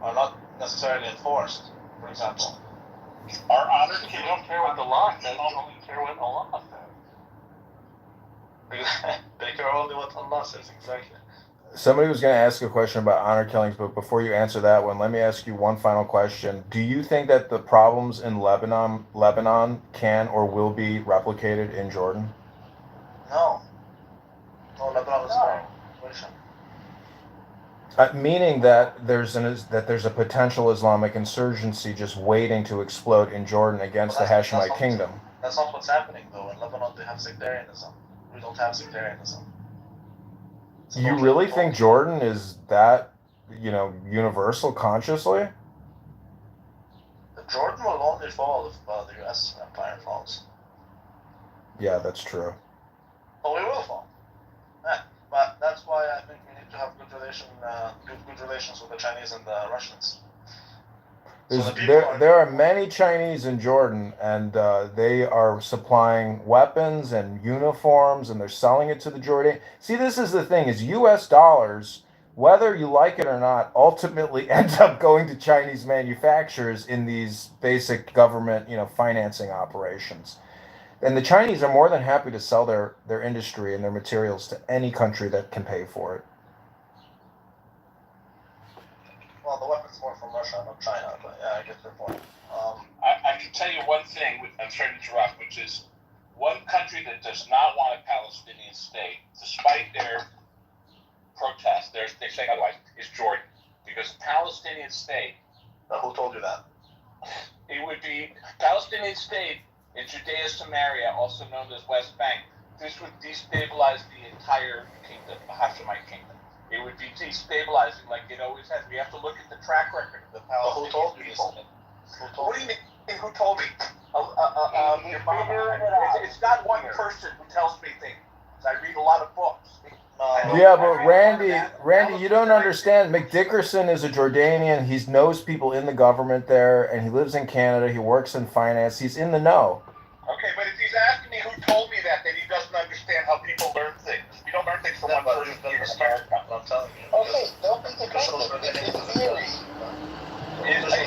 are not necessarily enforced. For example, our honored king don't care what the law says. They only care what Allah says. They care only what Allah says, exactly. Somebody was going to ask a question about honor killings, but before you answer that one, let me ask you one final question. Do you think that the problems in Lebanon can or will be replicated in Jordan? No. No, Lebanon is a situation. Meaning that there's a potential Islamic insurgency just waiting to explode in Jordan against the Hashemite kingdom. That's not what's happening, though. In Lebanon, they have sectarianism. We don't have sectarianism. You really think Jordan is that, universal consciously? Jordan will only fall if the U.S. empire falls. Yeah, that's true. But we will fall. Yeah, but that's why I think we need to have good relations with the Chinese and the Russians. There are many Chinese in Jordan, and they are supplying weapons and uniforms, and they're selling it to the Jordanians. See, this is the thing: is U.S. dollars, whether you like it or not, ultimately end up going to Chinese manufacturers in these basic government, financing operations. And the Chinese are more than happy to sell their industry and their materials to any country that can pay for it. Well, the weapons more from Russia, not China, but yeah, I get your point. I can tell you one thing, I'm sorry to interrupt, which is one country that does not want a Palestinian state, despite their protests, they say otherwise, is Jordan. Because a Palestinian state... Who told you that? It would be Palestinian state in Judea Samaria, also known as West Bank. This would destabilize the entire kingdom, the Hashemite kingdom. It would be destabilizing like it always has. We have to look at the track record of the Palestinian who told you people. What do you mean, who told me? Your mama. It's not one person who tells me things. I read a lot of books. Yeah, but Randy, you don't understand. McDickerson is a Jordanian. He knows people in the government there, and he lives in Canada. He works in finance. He's in the know. Okay, but if he's asking me who told me that, then he doesn't understand how people learn things. We don't learn things from one person in America. I'm telling you. Okay, don't be defensive. It's a theory.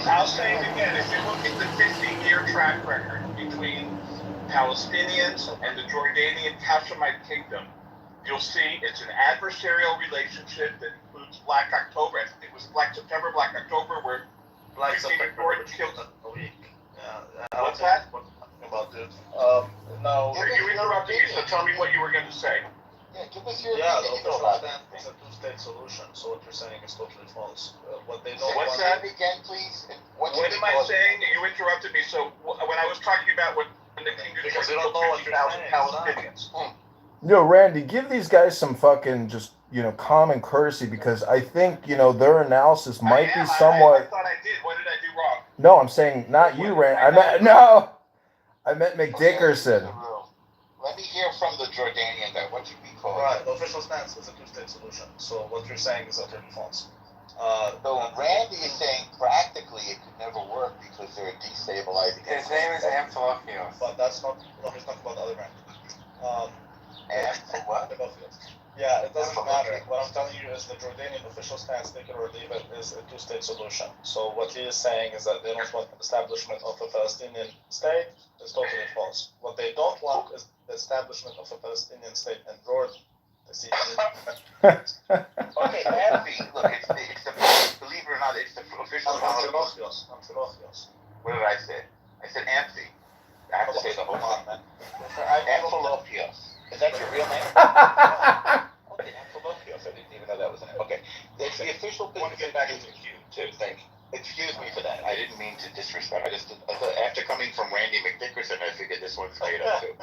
I'll say it again. If you look at the 15-year track record between Palestinians and the Jordanian Hashemite kingdom, you'll see it's an adversarial relationship that includes Black October. I think it was Black September, Black October, where Black September killed a week. Yeah. What's that? What I'm talking about, dude. No. You interrupted me, so tell me what you were going to say. Yeah, give us your Yeah, opinion. the official stand is a two-state solution. So what you're saying is totally false. What they don't What's want. that? Again, please. What am I saying? You interrupted me. So when I was talking about when the king Because they don't know what you're saying. Palestinians. Yo, Randy, give these guys some fucking just common courtesy, because I think their analysis might be somewhat. I thought I did. What did I do wrong? No, I'm saying not you, Randy. I meant McDickerson. Let me hear from the Jordanian guy. What should we call Right, it? the official stance is a two-state solution. So what you're saying is utterly false. So Randy is saying practically it could never work because they're destabilizing. His name is Amphilochios. But that's not. No, he's talking about the other Randy. And what? Yeah, it doesn't matter. What I'm telling you is the Jordanian official stance, take it or leave it, is a two-state solution. So what he is saying is that they don't want the establishment of a Palestinian state. It's totally false. What they don't want is the establishment of a Palestinian state in Jordan. Okay, Amphi, look, it's the believe it or not, it's the official. Amphilochios. What did I say? I said Amphi. I have to say the whole thing, man. Amphilochios. Is that your real name? Okay, Amphilochios. I didn't even know that was a name. Okay, it's the official. I want to get back into the queue, too. Thank you. Excuse me for that. I didn't mean to disrespect. I thought after coming from Randy McDickerson, I figured this one's made up too.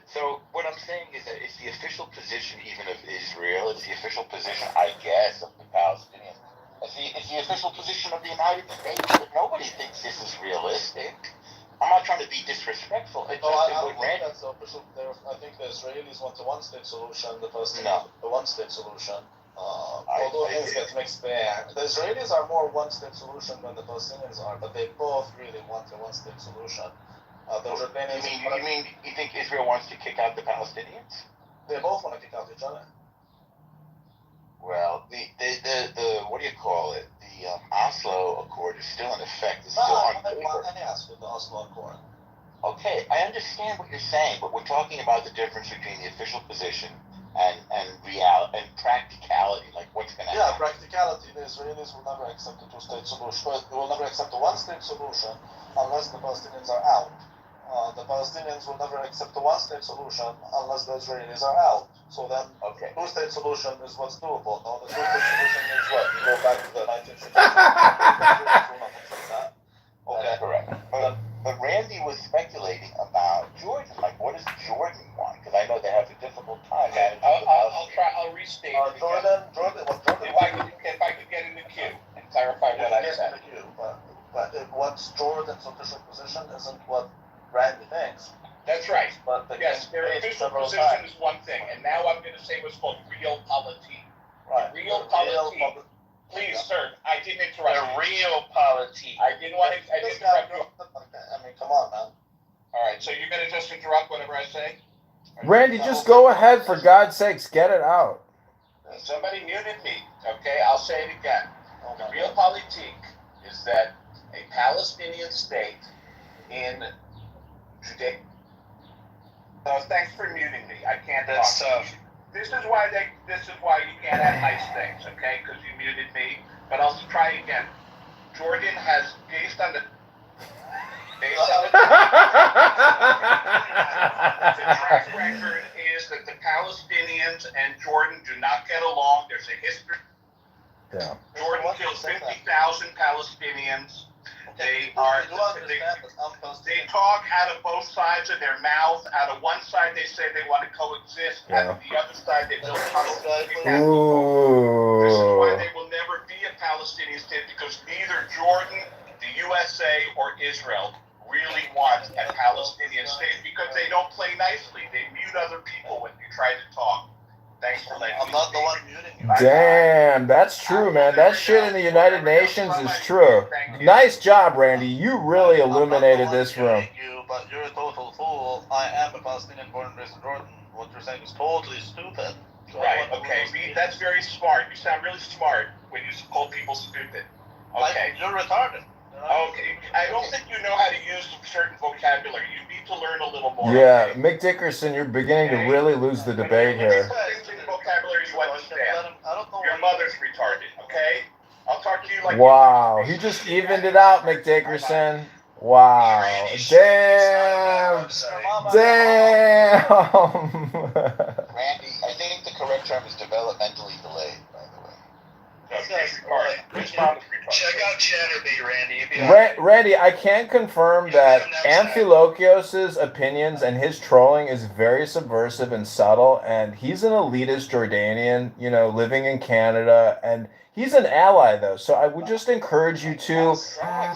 So what I'm saying is that it's the official position even of Israel. It's the official position, I guess, of the Palestinians. It's the official position of the United States. But nobody thinks this is realistic. I'm not trying to be disrespectful. It's I just don't think that's the official. I think the Israelis want the one-state solution. The Palestinians the one-state solution. Although things get mixed there. The Israelis are more one-state solution than the Palestinians are, but they both really want a one-state solution. The Jordanians. You think Israel wants to kick out the Palestinians? They both want to kick out each other. Well, the what do you call it? The Oslo Accord is still in effect. It's still on paper. Let me ask with the Oslo Accord. Okay, I understand what you're saying, but we're talking about the difference between the official position and reality and practicality, like what's going to Yeah, happen. practicality, the Israelis will never accept a two-state solution. Well, they will never accept a one-state solution unless the Palestinians are out. The Palestinians will never accept a one-state solution unless the Israelis are out. So then, Okay. two-state solution is what's doable. No, the two-state solution is what? You go back to the 1950s. Israelis will not accept that. Okay. That's correct. But Randy was speculating about Jordan. Like, what does Jordan want? Because I know they have a difficult time managing the I'll try. I'll restate it again. Jordan, If I could get in the queue and clarify what I said. But what's Jordan's official position isn't what Randy thinks. That's right. But the Yes, their official position is one thing, and now I'm going to say what's called realpolitik. Right. Realpolitik. Please, sir, I didn't interrupt you. realpolitik. I didn't want to. I didn't interrupt you. I mean, come on, man. All right, so you're going to just interrupt whatever I say? Randy, just go ahead, for God's sakes, get it out. Somebody muted me. Okay, I'll say it again. The realpolitik is that a Palestinian state in Judea. Thanks for muting me. I can't That's talk. tough. This is why you can't have nice things, okay? Because you muted me. But I'll try again. Jordan has, based on the track record is that the Palestinians and Jordan do not get along. There's a history. Yeah. Jordan killed 50,000 Palestinians. They talk out of both sides of their mouth. Out of one side, they say they want to coexist. Out of the other side, they build tunnels. This is why they will never be a Palestinian state, because neither Jordan, the USA, or Israel really want a Palestinian state, because they don't play nicely. They mute other people when you try to talk. Thanks for letting me I'm not the speak. one muting you. Damn, that's true, man. That shit in the United Nations is true. Nice job, Randy. You really illuminated this room. You, but you're a total fool. I am a Palestinian born and raised in Jordan. What you're saying is totally stupid. So Right, okay. That's very smart. You sound really smart when you call people stupid. Okay. You're retarded. Okay. I don't think you know how to use certain vocabulary. You need to learn a little more. Yeah, Okay? Mick Dickerson, you're beginning to really lose the debate here. Vocabulary you understand. Your mother's retarded, okay? I'll talk to you like Wow, he just evened it out, Mick Dickerson. Wow. Damn. Damn. Randy, I think the correct term is developmentally delayed, by the way. Check out Chatterbait, Randy. Randy, I can confirm that Amphilochios' opinions and his trolling is very subversive and subtle, and he's an elitist Jordanian, you know, living in Canada, and he's an ally, though, so I would just encourage you to,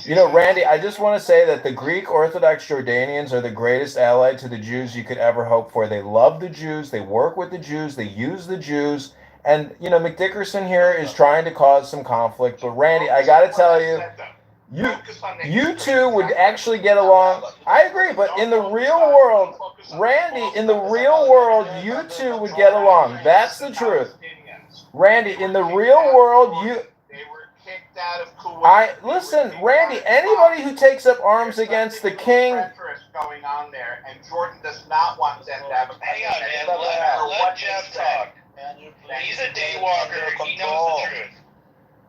you know, Randy, I just want to say that the Greek Orthodox Jordanians are the greatest ally to the Jews you could ever hope for. They love the Jews, they work with the Jews, they use the Jews. And, you know, McDickerson here is trying to cause some conflict. But, Randy, I got to tell you, you two would actually get along. I agree, but in the real world, Randy, in the real world, you two would get along. That's the truth. Randy, in the real world, you... Listen, Randy, anybody who takes up arms against the king... going on there, and Jordan does not want them to have a... Hang on, man. Let Jeff talk. He's a daywalker. He knows the truth.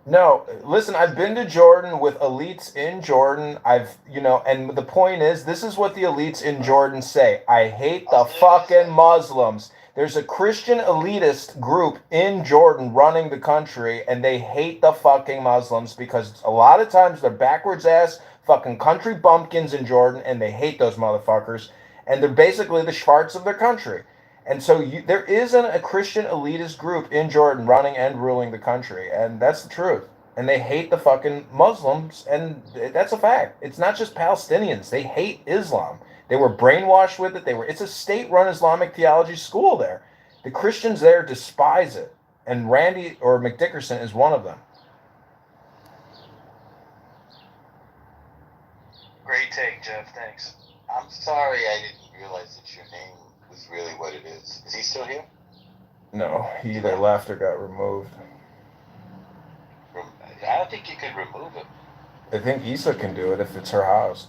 No, listen, I've been to Jordan with elites in Jordan. And the point is, this is what the elites in Jordan say. I hate the fucking Muslims. There's a Christian elitist group in Jordan running the country, and they hate the fucking Muslims because a lot of times they're backwards ass fucking country bumpkins in Jordan, and they hate those motherfuckers. And they're basically the Schwartz of their country. And so there isn't a Christian elitist group in Jordan running and ruling the country. And that's the truth. And they hate the fucking Muslims. And that's a fact. It's not just Palestinians. They hate Islam. They were brainwashed with it. It's a state-run Islamic theology school there. The Christians there despise it. And Randy or McDickerson is one of them. Great take, Jeff. Thanks. I'm sorry I didn't realize that your name was really what it is. Is he still here? No, he either left or got removed. I don't think you could remove him. I think Issa can do it if it's her house.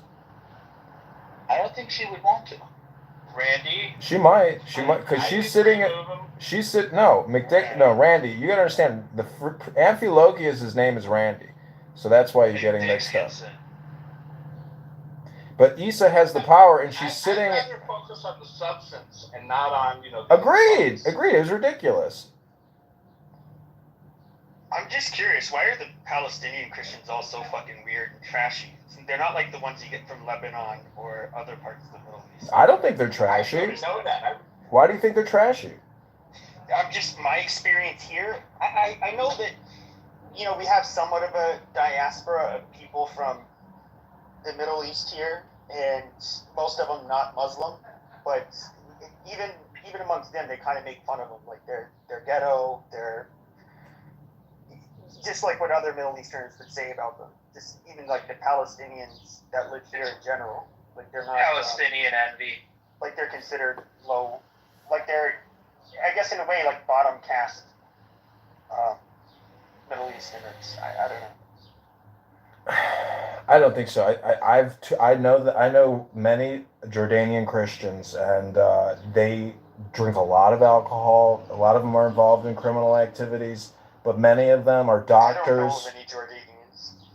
I don't think she would want to. Randy. She might, because I she's didn't sitting at. remove him. She's sit. No, no, Randy. You gotta understand. Amphilochius, his name is Randy, so that's why you're getting mixed up. Dickinson. But Issa has the power, and she's sitting. I'd rather focus on the substance and not on, the Agreed. components. Agreed. It was ridiculous. I'm just curious, why are the Palestinian Christians all so fucking weird and trashy? They're not like the ones you get from Lebanon or other parts of the Middle East. I don't think they're I trashy. didn't know that. Why do you think they're trashy? I'm just, my experience here, I know that, we have somewhat of a diaspora of people from the Middle East here, and most of them not Muslim, but even amongst them, they kind of make fun of them, like they're ghetto, they're just like what other Middle Easterners would say about them. Just even like the Palestinians that live here in general, like they're not Palestinian envy. like they're considered low, like they're, I guess in a way, like bottom caste Middle Easterners. I don't know. I don't think so. I know many Jordanian Christians, and they drink a lot of alcohol. A lot of them are involved in criminal activities, but many of them are doctors. I don't know of any Jordanians.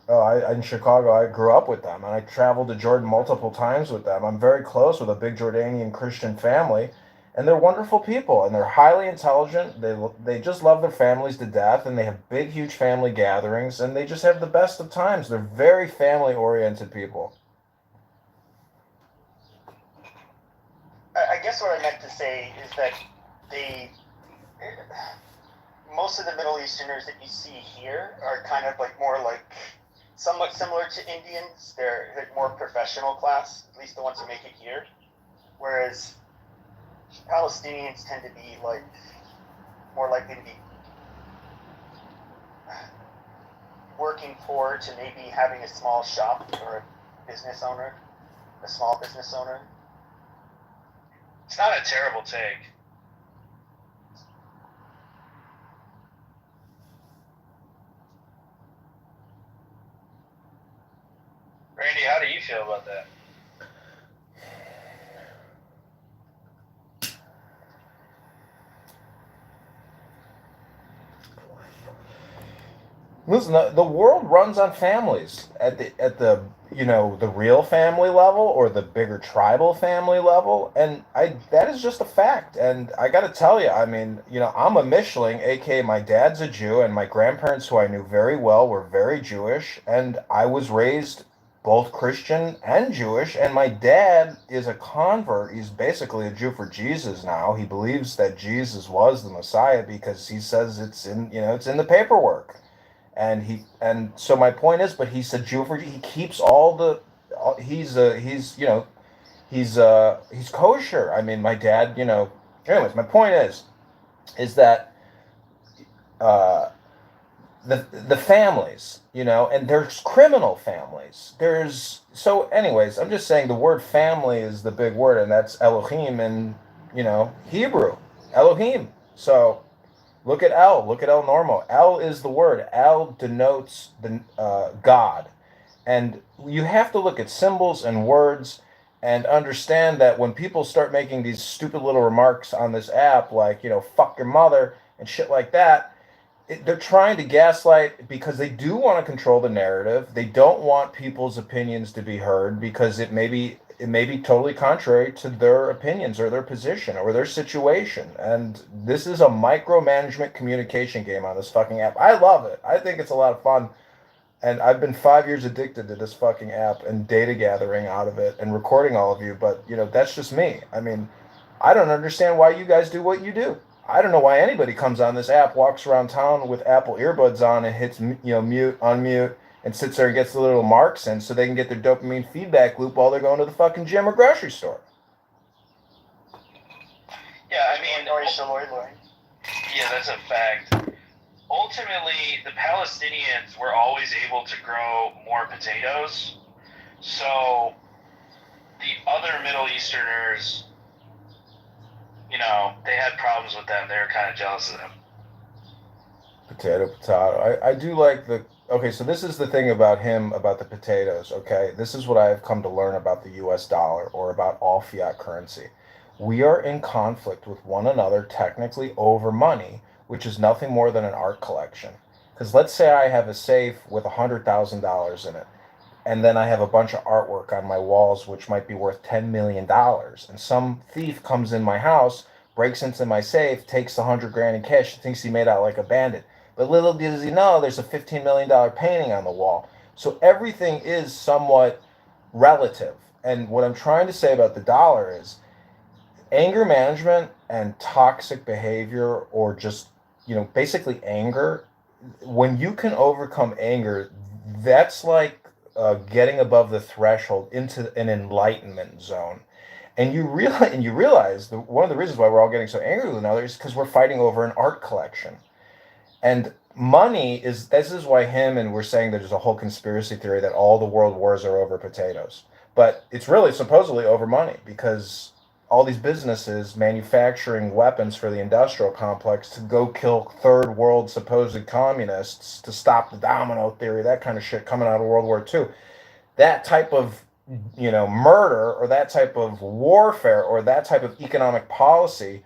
Oh, in Chicago, I grew up with them, and I traveled to Jordan multiple times with them. I'm very close with a big Jordanian Christian family, and they're wonderful people, and they're highly intelligent. They just love their families to death, and they have big, huge family gatherings, and they just have the best of times. They're very family-oriented people. I guess what I meant to say is that most of the Middle Easterners that you see here are kind of like more like somewhat similar to Indians. They're more professional class, at least the ones who make it here. Whereas Palestinians tend to be like more likely to be working poor to maybe having a small shop or a small business owner. It's not a terrible take. Randy, how do you feel about that? Listen, the world runs on families at the the real family level or the bigger tribal family level, and that is just a fact. And I got to tell you, I mean, I'm a Mischling, aka my dad's a Jew, and my grandparents, who I knew very well, were very Jewish, and I was raised both Christian and Jewish, and my dad is a convert. He's basically a Jew for Jesus now. He believes that Jesus was the Messiah because he says it's in the paperwork. And so my point is, but he's a Jew for he keeps he's kosher. I mean, my dad, anyways, my point is that the families, and there's criminal families. Anyways, I'm just saying the word family is the big word, and that's Elohim in Hebrew, Elohim. So look at El. Look at El Normo. El is the word. El denotes the God. And you have to look at symbols and words and understand that when people start making these stupid little remarks on this app, like, fuck your mother and shit like that, they're trying to gaslight because they do want to control the narrative. They don't want people's opinions to be heard because it may be totally contrary to their opinions or their position or their situation. And this is a micromanagement communication game on this fucking app. I love it. I think it's a lot of fun. And I've been 5 years addicted to this fucking app and data gathering out of it and recording all of you. But, that's just me. I mean, I don't understand why you guys do what you do. I don't know why anybody comes on this app, walks around town with Apple earbuds on and hits, mute, unmute, and sits there and gets the little marks in so they can get their dopamine feedback loop while they're going to the fucking gym or grocery store. Yeah, I mean, yeah, that's a fact. Ultimately, the Palestinians were always able to grow more potatoes, so the other Middle Easterners, they had problems with them. They were kind of jealous of them. Potato. I do like okay, so this is the thing about him, about the potatoes, okay? This is what I have come to learn about the US dollar or about all fiat currency. we are in conflict with one another technically over money, which is nothing more than an art collection. Because let's say I have a safe with $100,000 in it, and then I have a bunch of artwork on my walls which might be worth $10 million, and some thief comes in my house, breaks into my safe, takes the 100 grand in cash, thinks he made out like a bandit. But little does he know there's a $15 million painting on the wall. So everything is somewhat relative. And what I'm trying to say about the dollar is anger management and toxic behavior, or just, basically anger, when you can overcome anger, that's like getting above the threshold into an enlightenment zone. And you realize one of the reasons why we're all getting so angry with another is because we're fighting over an art collection. And money is, this is why and we're saying that there's a whole conspiracy theory that all the world wars are over potatoes. But it's really supposedly over money, because all these businesses manufacturing weapons for the industrial complex to go kill third world supposed communists to stop the domino theory, that kind of shit coming out of World War II. That type of murder, or that type of warfare, or that type of economic policy,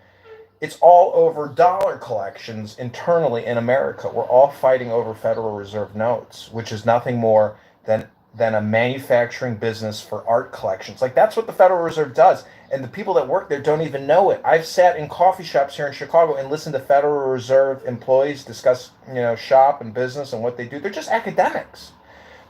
it's all over dollar collections internally in America. We're all fighting over Federal Reserve notes, which is nothing more than a manufacturing business for art collections. Like, that's what the Federal Reserve does. And the people that work there don't even know it. I've sat in coffee shops here in Chicago and listened to Federal Reserve employees discuss, shop and business and what they do. They're just academics.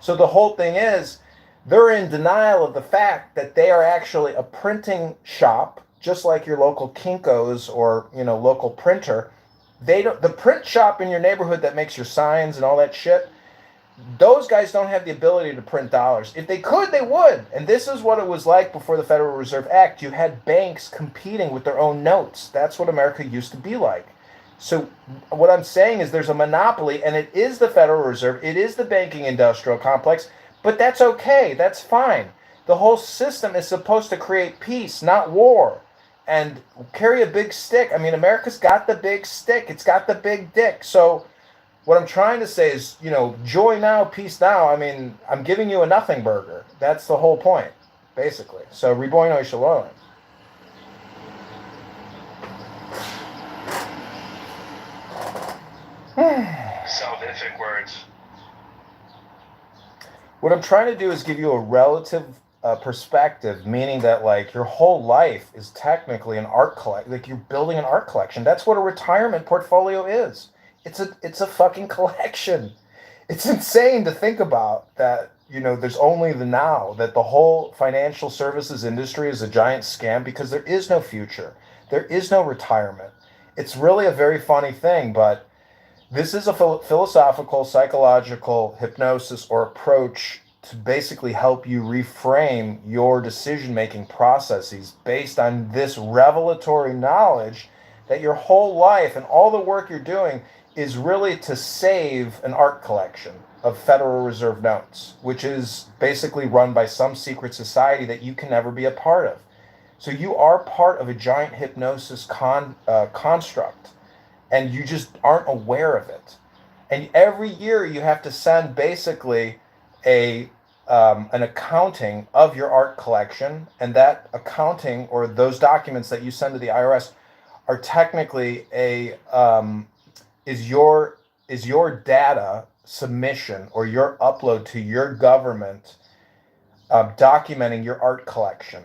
So the whole thing is, they're in denial of the fact that they are actually a printing shop, just like your local Kinko's or local printer. The print shop in your neighborhood that makes your signs and all that shit, those guys don't have the ability to print dollars. If they could, they would. And this is what it was like before the Federal Reserve Act. You had banks competing with their own notes. That's what America used to be like. So what I'm saying is there's a monopoly, and it is the Federal Reserve. It is the banking industrial complex. But that's okay. That's fine. The whole system is supposed to create peace, not war. And carry a big stick. I mean, America's got the big stick. It's got the big dick. So what I'm trying to say is, joy now, peace now. I mean, I'm giving you a nothing burger. That's the whole point, basically. So, ribono shalom. Salvific words. What I'm trying to do is give you a relative perspective, meaning that, like, your whole life is technically an art collection. Like, you're building an art collection. That's what a retirement portfolio is. It's a fucking collection. It's insane to think about that, there's only the now, that the whole financial services industry is a giant scam, because there is no future. There is no retirement. It's really a very funny thing, but this is a philosophical, psychological hypnosis or approach to basically help you reframe your decision-making processes based on this revelatory knowledge that your whole life and all the work you're doing is really to save an art collection of Federal Reserve notes, which is basically run by some secret society that you can never be a part of. So you are part of a giant hypnosis construct, and you just aren't aware of it. And every year you have to send basically an accounting of your art collection, and that accounting, or those documents that you send to the IRS, are technically is your data submission, or your upload to your government, documenting your art collection.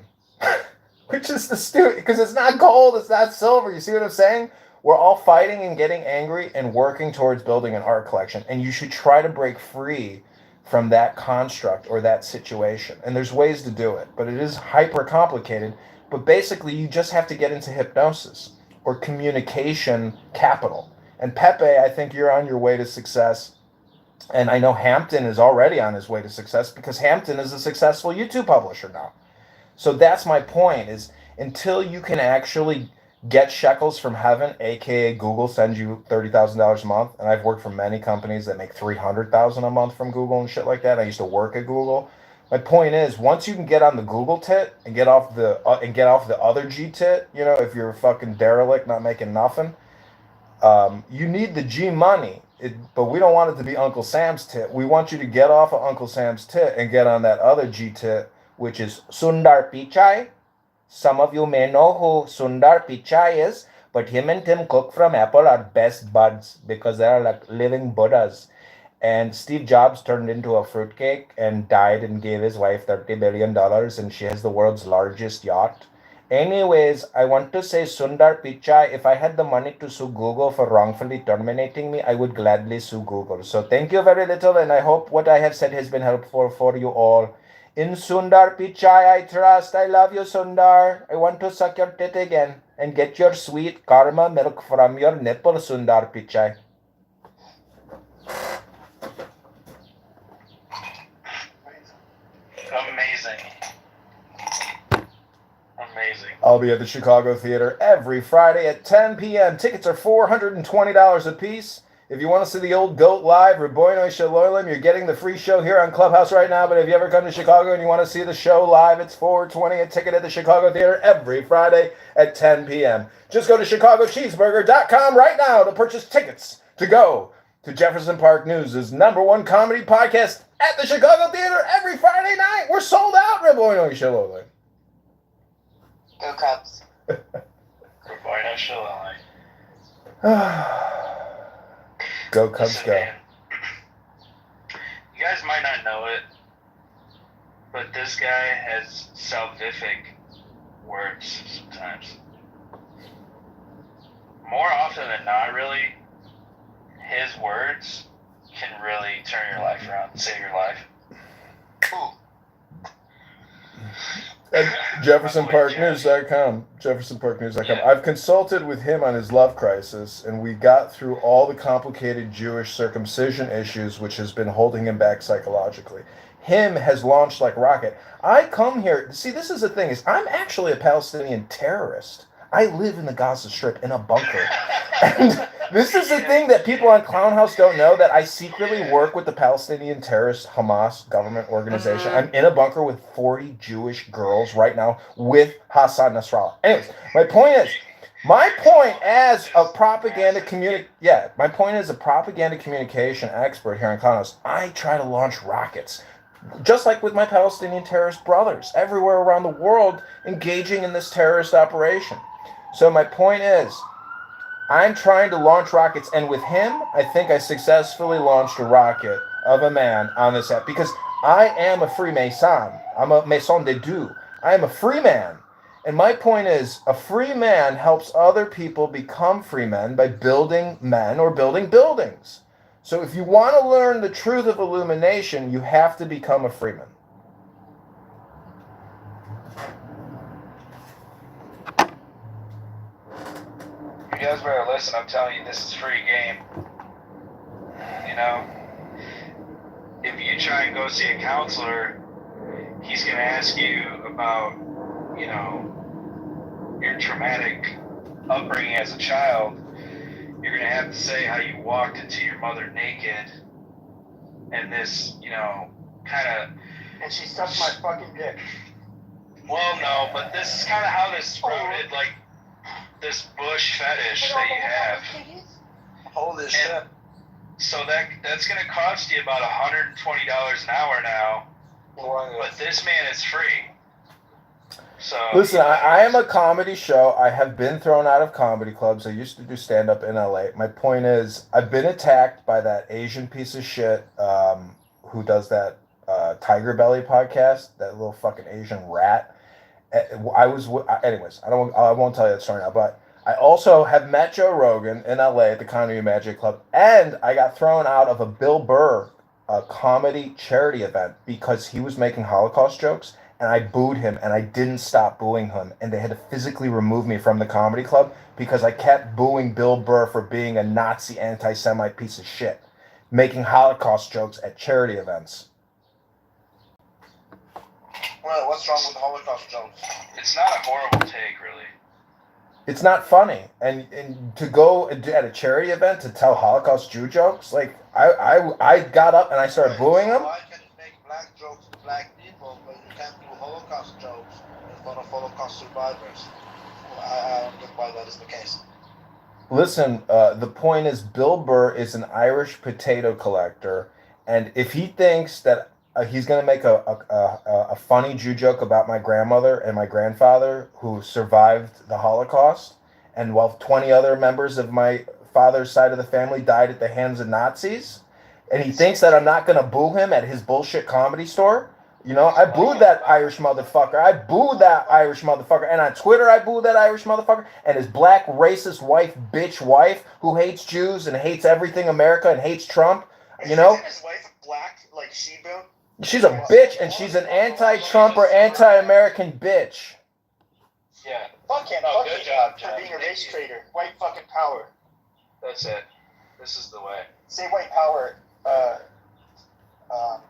Which is the stupid, because it's not gold, it's not silver. You see what I'm saying? We're all fighting and getting angry and working towards building an art collection, and you should try to break free from that construct or that situation. And there's ways to do it, but it is hyper complicated. But basically, you just have to get into hypnosis or communication capital. And Pepe, I think you're on your way to success. And I know Hampton is already on his way to success, because Hampton is a successful YouTube publisher now. So that's my point, is until you can actually get shekels from heaven, aka Google sends you $30,000 a month, and I've worked for many companies that make $300,000 a month from Google and shit like that. I used to work at Google. My point is, once you can get on the Google tit and get off the other G tit, if you're a fucking derelict not making nothing, you need the G money. But we don't want it to be Uncle Sam's tit. We want you to get off of Uncle Sam's tit and get on that other G tit, which is Sundar Pichai. Some of you may know who Sundar Pichai is, but him and Tim Cook from Apple are best buds because they are like living Buddhas. And Steve Jobs turned into a fruitcake and died and gave his wife $30 billion, and she has the world's largest yacht. Anyways, I want to say Sundar Pichai, if I had the money to sue Google for wrongfully terminating me, I would gladly sue Google. So thank you very little, and I hope what I have said has been helpful for you all. In Sundar Pichai, I trust. I love you, Sundar. I want to suck your tit again and get your sweet karma milk from your nipple, Sundar Pichai. Amazing. Amazing. I'll be at the Chicago Theater every Friday at 10 p.m. Tickets are $420 a piece. If you want to see the old GOAT live, Reboino Shaloilim, you're getting the free show here on Clubhouse right now. But if you ever come to Chicago and you want to see the show live, it's $420 a ticket at the Chicago Theater every Friday at 10 p.m. Just go to ChicagoCheeseburger.com right now to purchase tickets to go to Jefferson Park News' #1 comedy podcast at the Chicago Theater every Friday night. We're sold out, Reboino Shaloilim. Go Cubs. Reboino Shaloilim. Go Cubs, Listen, go. man, you guys might not know it, but this guy has salvific words sometimes. More often than not, really, his words can really turn your life around and save your life. Ooh. At JeffersonParkNews.com. JeffersonParkNews.com. Yeah. I've consulted with him on his love crisis, and we got through all the complicated Jewish circumcision issues, which has been holding him back psychologically. Him has launched like rocket. I come here. See, this is the thing: is I'm actually a Palestinian terrorist. I live in the Gaza Strip in a bunker. And this is the thing that people on Clown House don't know, that I secretly work with the Palestinian terrorist Hamas government organization. I'm in a bunker with 40 Jewish girls right now with Hassan Nasrallah. Anyways, my point as a propaganda communication expert here on Clown House, I try to launch rockets. Just like with my Palestinian terrorist brothers, everywhere around the world engaging in this terrorist operation. So my point is, I'm trying to launch rockets, and with him, I think I successfully launched a rocket of a man on this app, because I am a Freemason. I'm a Maison de Dieu. I am a free man. And my point is, a free man helps other people become free men by building men or building buildings. So if you want to learn the truth of illumination, you have to become a freeman. You guys better listen. I'm telling you, this is free game. You know, if you try and go see a counselor, he's going to ask you about, you know, your traumatic upbringing as a child. You're going to have to say how you walked into your mother naked, and this, you know, kind of... And she sucked my fucking dick. Well, no, but this is kind of how this rooted, like, this bush fetish that you have. Holy shit. So that's going to cost you about $120 an hour now, but this man is free. So listen, I am a comedy show. I have been thrown out of comedy clubs. I used to do stand-up in LA. My point is, I've been attacked by that Asian piece of shit who does that Tiger Belly podcast, that little fucking Asian rat. Anyways, I won't tell you that story now, but I also have met Joe Rogan in LA at the Comedy Magic Club, and I got thrown out of a Bill Burr comedy charity event because he was making Holocaust jokes, and I booed him, and I didn't stop booing him, and they had to physically remove me from the comedy club because I kept booing Bill Burr for being a Nazi anti-Semite piece of shit, making Holocaust jokes at charity events. Well, what's wrong with Holocaust jokes? it's not a horrible take, really. It's not funny, and to go at a charity event to tell Holocaust Jew jokes, like I got up and I started booing them. Why can you make black jokes to black people, but you can't do Holocaust jokes in front of Holocaust survivors? I don't get why that is the case. Listen, the point is, Bill Burr is an Irish potato collector, and if he thinks that he's gonna make a funny Jew joke about my grandmother and my grandfather who survived the Holocaust, and while 20 other members of my father's side of the family died at the hands of Nazis, and he thinks that I'm not gonna boo him at his bullshit comedy store. You know, I booed that Irish motherfucker. I booed that Irish motherfucker. And on Twitter, I booed that Irish motherfucker. And his black racist bitch wife, who hates Jews and hates everything America and hates Trump. You know, His wife black like Shibu. she's a bitch and she's an anti-Trump or anti-American bitch. Yeah. Fuck him. Oh, Fuck good him job, for Johnny. being a Thank race you. traitor. White fucking power. That's it. This is the way. Say white power. What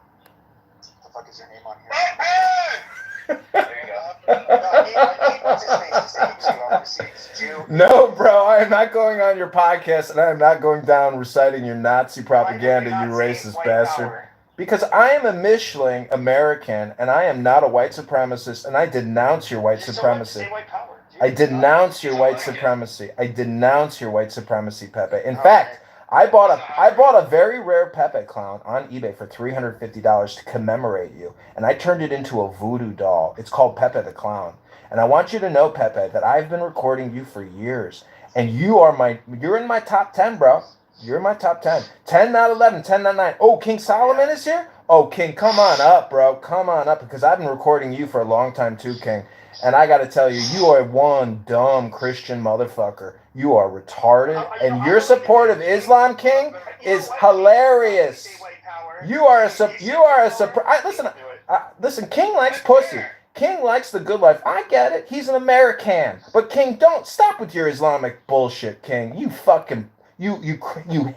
the fuck is your name on here? There you go. No, I need what's his face to say it too. I want to see it's Jew. No, bro, I am not going on your podcast and I am not going down reciting your Nazi propaganda, you racist bastard. Power? Because I am a Michelin American and I am not a white supremacist and I denounce your white Just supremacy. say white power. Dude. I denounce your white supremacy. I denounce your white supremacy, Pepe. In fact, I bought a very rare Pepe clown on eBay for $350 to commemorate you, and I turned it into a voodoo doll. It's called Pepe the Clown. And I want you to know, Pepe, that I've been recording you for years, and you're in my top 10, bro. You're in my top 10. 10, not 11, 10, not 9. Oh, King Solomon is here? Oh, King, come on up, bro. Come on up, because I've been recording you for a long time too, King. And I got to tell you, you are one dumb Christian motherfucker. You are retarded, and your support of Islam, King, is hilarious. You are a listen. King likes pussy. King likes the good life. I get it. He's an American, but King, don't stop with your Islamic bullshit, King. You fucking you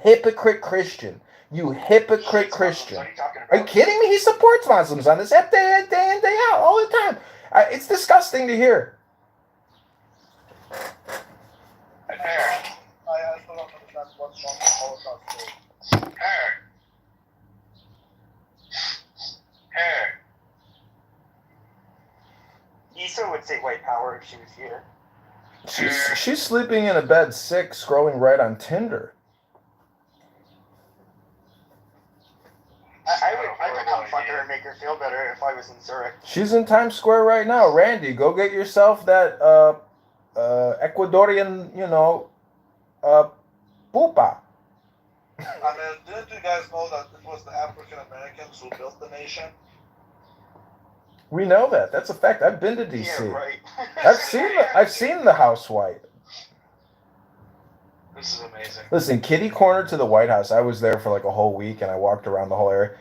hypocrite Christian. You hypocrite Christian. Are you kidding me? He supports Muslims on this app day in, day out, all the time. It's disgusting to hear. I still don't understand what's wrong with Holocaust. Issa would say white power if she was here. She's sleeping in a bed sick, scrolling right on Tinder. I would come fuck her and make her feel better if I was in Zurich. She's in Times Square right now. Randy, go get yourself that Ecuadorian, pupa. I mean, didn't you guys know that it was the African Americans who built the nation? We know that. That's a fact. I've been to DC. Yeah, right. I've seen the House White. This is amazing. Listen, kitty corner to the White House. I was there for like a whole week and I walked around the whole area.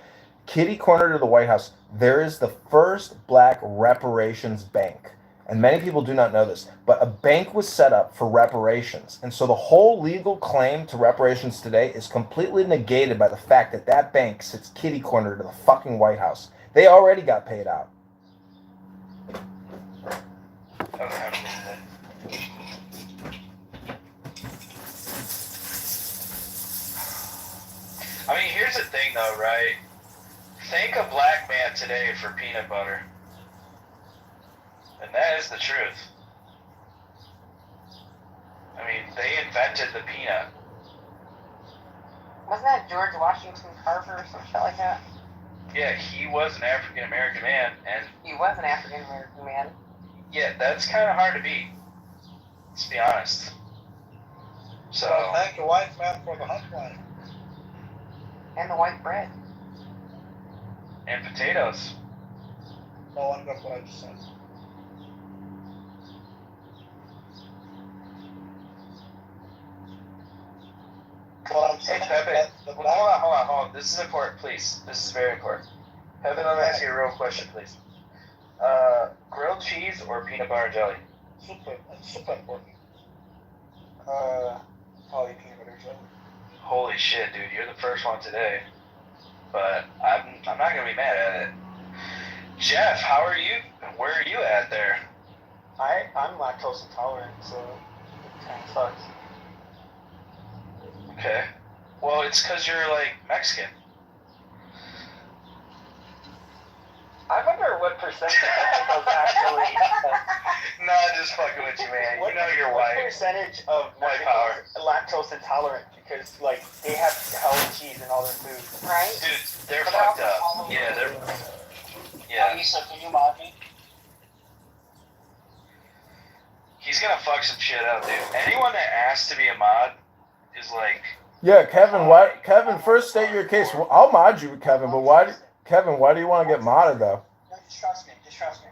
Kitty corner to the White House. There is the first black reparations bank. And many people do not know this, but a bank was set up for reparations. And so the whole legal claim to reparations today is completely negated by the fact that that bank sits kitty corner to the fucking White House. They already got paid out. I mean, here's the thing though, right? Thank a black man today for peanut butter. And that is the truth. I mean, they invented the peanut. Wasn't that George Washington Carver or some shit like that? Yeah, he was an African American man, and He was an African American man. yeah, that's kind of hard to beat. Let's be honest. So, Well, thank the white man for the hotline. And the white bread. and potatoes. No one got what I just said. Well, I'm Hey, saying Pepe, that the hold black on. This is important, please. This is very important. Pepe, let me ask you a real question, please. Grilled cheese or peanut butter jelly? super important. Probably peanut butter jelly. Holy shit, dude, you're the first one today. But I'm not gonna be mad at it. Jeff, how are you? Where are you at there? I'm lactose intolerant, so it kind of sucks. Okay. Well, it's because you're like Mexican. I wonder what percentage of actually. Nah, just fucking with you, man. You know you're What white. percentage of White power. Mexicans lactose intolerant? because like they have hella cheese in all their food. Right? Dude, they're But fucked they're up. all over Yeah, the they're. place. Yeah. Lisa, can you mod me? He's gonna fuck some shit up, dude. Anyone that asks to be a mod is like. Yeah, Kevin. Why? Kevin, first state your case. Well, I'll mod you, Kevin. But why, Kevin? Why do you want to get modded though? No, just trust me. Just trust me.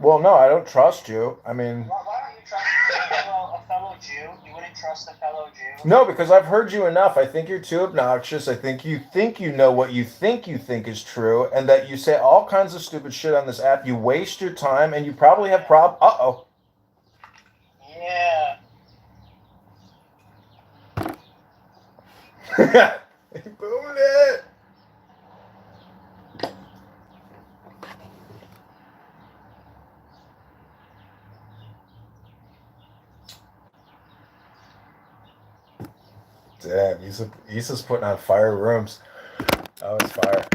Well, no, I don't trust you. I mean, Why don't you trust a fellow Jew? You wouldn't trust a fellow Jew? no, because I've heard you enough. I think you're too obnoxious. I think you know what you think is true, and that you say all kinds of stupid shit on this app. You waste your time, and you probably have Uh-oh. Yeah. He boomed it. Damn, Issa's putting on fire rooms. That was fire.